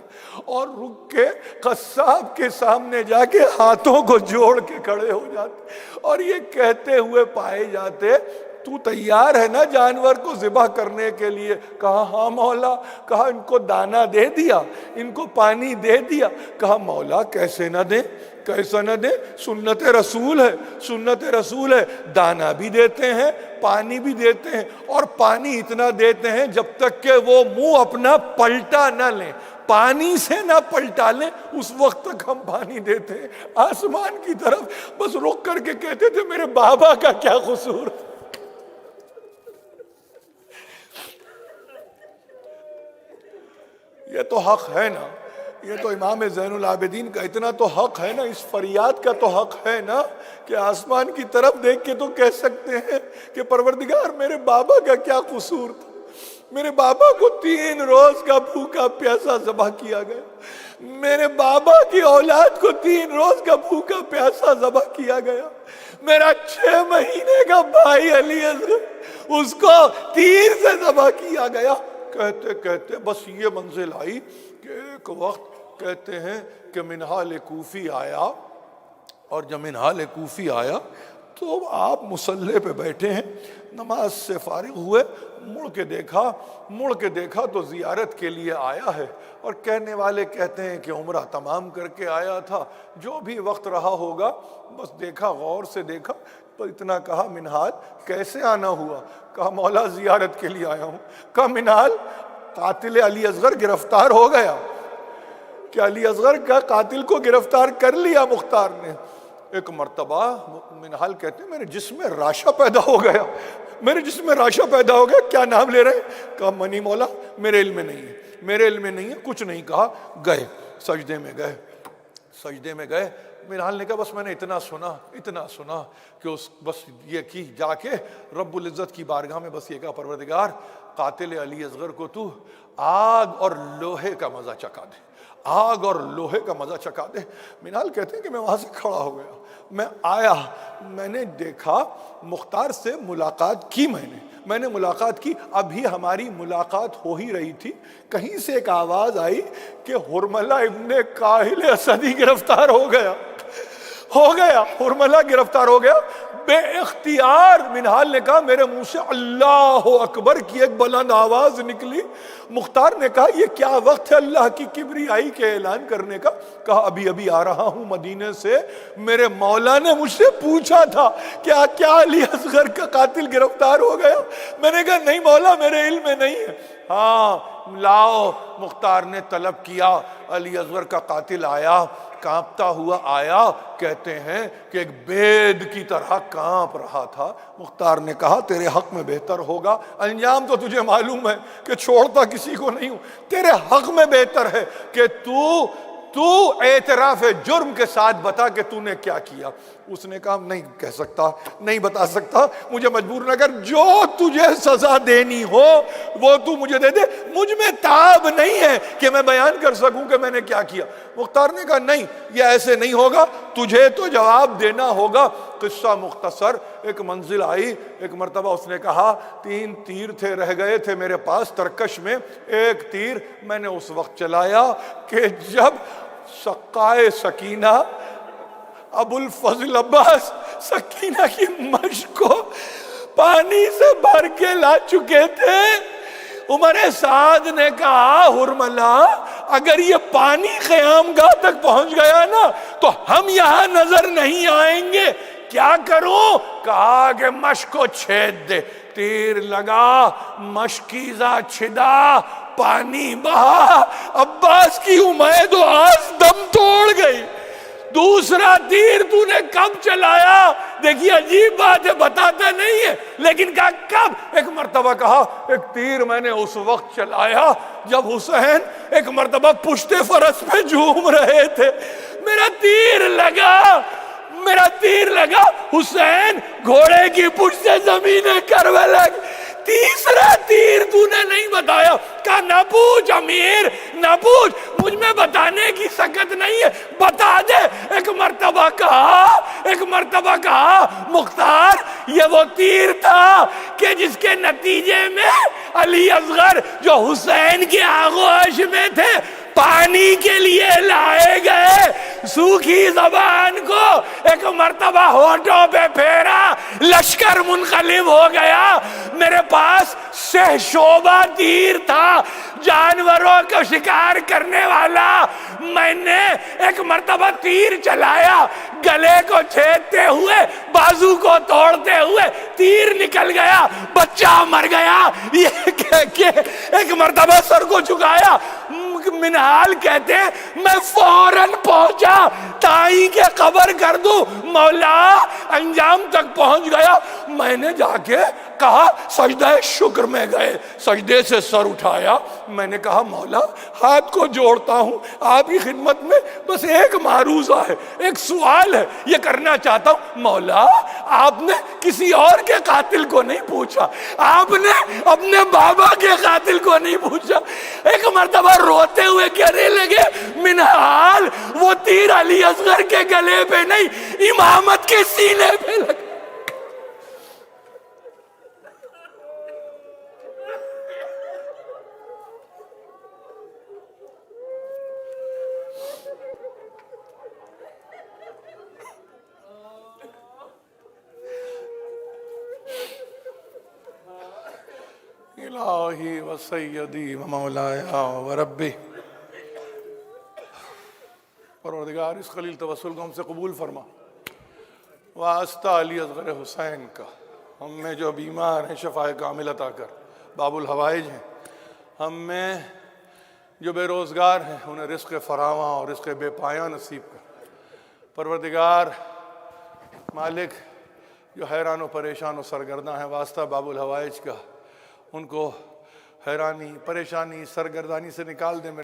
[SPEAKER 1] اور رک کے قصاب کے سامنے جا کے ہاتھوں کو جوڑ کے کھڑے ہو جاتے اور یہ کہتے ہوئے پائے جاتے، تو تیار ہے نا جانور کو ذبح کرنے کے لیے؟ کہا ہاں مولا۔ کہا ان کو دانہ دے دیا، ان کو پانی دے دیا؟ کہا مولا کیسے نہ دیں، کیسا نہ دیں، سنت رسول ہے، سنت رسول ہے، دانہ بھی دیتے ہیں پانی بھی دیتے ہیں، اور پانی اتنا دیتے ہیں جب تک کہ وہ منہ اپنا پلٹا نہ لیں، پانی سے نہ پلٹا لیں، اس وقت تک ہم پانی دیتے ہیں۔ آسمان کی طرف بس رک کر کے کہتے تھے میرے بابا کا کیا قصور؟ یہ تو حق ہے نا، یہ تو امام زین العابدین کا اتنا تو حق ہے نا، اس فریاد کا تو حق ہے نا کہ آسمان کی طرف دیکھ کے تو کہہ سکتے ہیں کہ پروردگار میرے بابا کا کیا قصور تھا، میرے بابا کو 3 روز کا بھوکا پیاسا ذبح کیا گیا، میرے بابا کی اولاد کو 3 روز کا بھوکا پیاسا ذبح کیا گیا، میرا 6 مہینے کا بھائی علی اصغر اس کو تیر سے ذبح کیا گیا۔ کہتے کہتے بس یہ منزل آئی کہ ایک وقت کہتے ہیں کہ منہال کوفی آیا، اور جب منہال کوفی آیا تو آپ مصلی پہ بیٹھے ہیں، نماز سے فارغ ہوئے، مڑ کے دیکھا تو زیارت کے لیے آیا ہے، اور کہنے والے کہتے ہیں کہ عمرہ تمام کر کے آیا تھا، جو بھی وقت رہا ہوگا بس دیکھا، غور سے دیکھا تو اتنا کہا منہال کیسے آنا ہوا؟ کہا مولا زیارت کے لیے آیا ہوں۔ کہا منہال قاتل علی اصغر گرفتار ہو گیا، کہ علی اصغر کا قاتل کو گرفتار کر لیا مختار نے۔ ایک مرتبہ منہال کہتے ہیں میرے جسم میں راشا پیدا ہو گیا، میرے جسم میں راشا پیدا ہو گیا، کیا نام لے رہے ہیں؟ کہا منی مولا میرے علم میں نہیں ہے، میرے علم میں نہیں ہے، کچھ نہیں کہا، گئے سجدے میں گئے۔ منہال نے کہا بس میں نے اتنا سنا کہ بس یہ کی جا کے رب العزت کی بارگاہ میں بس یہ کہا پروردگار قاتل علی اصغر کو تو آگ اور لوہے کا مزہ چکھا دے، آگ اور لوہے کا مزہ چکھا دے۔ منہال کہتے ہیں کہ میں وہاں سے کھڑا ہو گیا، میں آیا، میں نے دیکھا مختار سے ملاقات کی، میں نے ملاقات کی، ابھی ہماری ملاقات ہو ہی رہی تھی، کہیں سے ایک آواز آئی کہ حرملہ ابن کاہل اسدی گرفتار ہو گیا، حرملہ گرفتار ہو گیا۔ بے اختیار منہال نے کہا، میرے منہ سے اللہ اکبر کی ایک بلند آواز نکلی۔ مختار نے کہا یہ کیا وقت ہے اللہ کی کبریائی کے اعلان کرنے کا؟ کہا ابھی آ رہا ہوں مدینے سے، میرے مولا نے مجھ سے پوچھا تھا کیا علی اصغر کا قاتل گرفتار ہو گیا؟ میں نے کہا نہیں مولا میرے علم میں نہیں ہے۔ ہاں لاؤ، مختار نے طلب کیا، علی اصغر کا قاتل آیا، کانپتا ہوا آیا، کہتے ہیں کہ ایک بید کی طرح کانپ رہا تھا۔ مختار نے کہا تیرے حق میں بہتر ہوگا، انجام تو تجھے معلوم ہے کہ چھوڑتا کسی کو نہیں ہوں، تیرے حق میں بہتر ہے کہ تو اعتراف جرم کے ساتھ بتا کہ تو نے کیا کیا۔ اس نے کہا نہیں کہہ سکتا، نہیں بتا سکتا، مجھے مجبور نہ کر، جو تجھے سزا دینی ہو وہ تو مجھے دے دے، مجھ میں تاب نہیں ہے کہ میں بیان کر سکوں کہ میں نے کیا کیا۔ مختار نے کہا نہیں یہ ایسے نہیں ہوگا، تجھے تو جواب دینا ہوگا۔ قصہ مختصر، ایک منزل آئی. ایک مرتبہ اس نے کہا 3 تیر تھے رہ گئے تھے میرے پاس ترکش میں. ایک تیر میں نے اس وقت چلایا کہ جب سقائے سکینہ ابو الفضل عباس سکینہ کی مشق کو پانی سے بھر کے لا چکے تھے. عمر سعد نے کہا حرملا اگر یہ پانی قیام گاہ تک پہنچ گیا نا تو ہم یہاں نظر نہیں آئیں گے. کیا کروں؟ کہا کہ مشق کو چھید دے. تیر لگا, مشکیزہ چھدا, پانی بہا. عباس کی امید و آس دم توڑ گئی. دوسرا تیر تو نے کب چلایا؟ دیکھیے عجیب بات ہے, بتاتا نہیں ہے, لیکن کہا کب؟ ایک مرتبہ کہا ایک تیر میں نے اس وقت چلایا جب حسین ایک مرتبہ پشت فرس پہ جھوم رہے تھے. میرا تیر لگا حسین گھوڑے کی پشت سے زمین کروے لگ. تیسرا تیر تو نے نہیں بتایا. کہا نہ پوچھ امیر, نہ پوچھ, مجھ میں بتانے کی سکت نہیں ہے, بتا دے. ایک مرتبہ کہا مختار یہ وہ تیر تھا کہ جس کے نتیجے میں علی اصغر جو حسین کے آغوش میں تھے پانی کے لیے لائے گئے. سوکھی زبان کو ایک مرتبہ ہونٹوں پہ پھیرا, لشکر منقلب ہو گیا. میرے پاس سہ شعبہ تیر تھا, جانوروں کو شکار کرنے والا. میں نے ایک مرتبہ تیر چلایا, گلے کو چھیدتے ہوئے, بازو کو توڑتے ہوئے تیر نکل گیا, بچہ مر گیا. یہ کہہ کے ایک مرتبہ سر کو جھکایا. منہال کہتے میں فوراً پہنچا تائی کے قبر کر دوں. مولا انجام تک پہنچ گیا. میں نے جا کے کہا سجدہ شکر میں گئے, سجدے سے سر اٹھایا. میں نے کہا مولا ہاتھ کو جوڑتا ہوں آپ کی خدمت میں, بس ایک معروضہ ہے, ایک سوال ہے, یہ کرنا چاہتا ہوں. مولا آپ نے کسی اور کے قاتل کو نہیں پوچھا, آپ نے اپنے بابا کے قاتل کو نہیں پوچھا. ایک مرتبہ روتے ہوئے کہنے لگے منہال وہ تیر علی اصغر کے گلے پہ نہیں امامت کے سینے پہ لگا. الہی و سیدی و مولایا و ربی. پروردگار اس خلیل توسل کو ہم سے قبول فرما. واسطہ علی اصغر حسین کا ہم میں جو بیمار ہیں شفا کامل عطا کر. باب الحوائج ہیں ہم میں جو بے روزگار ہیں انہیں رزق فراواں اور رزق بے پایاں نصیب کر. پروردگار مالک جو حیران و پریشان و سرگرداں ہیں واسطہ باب الحوائج کا ان کو حیرانی پریشانی سرگردانی سے نکال دے. میرے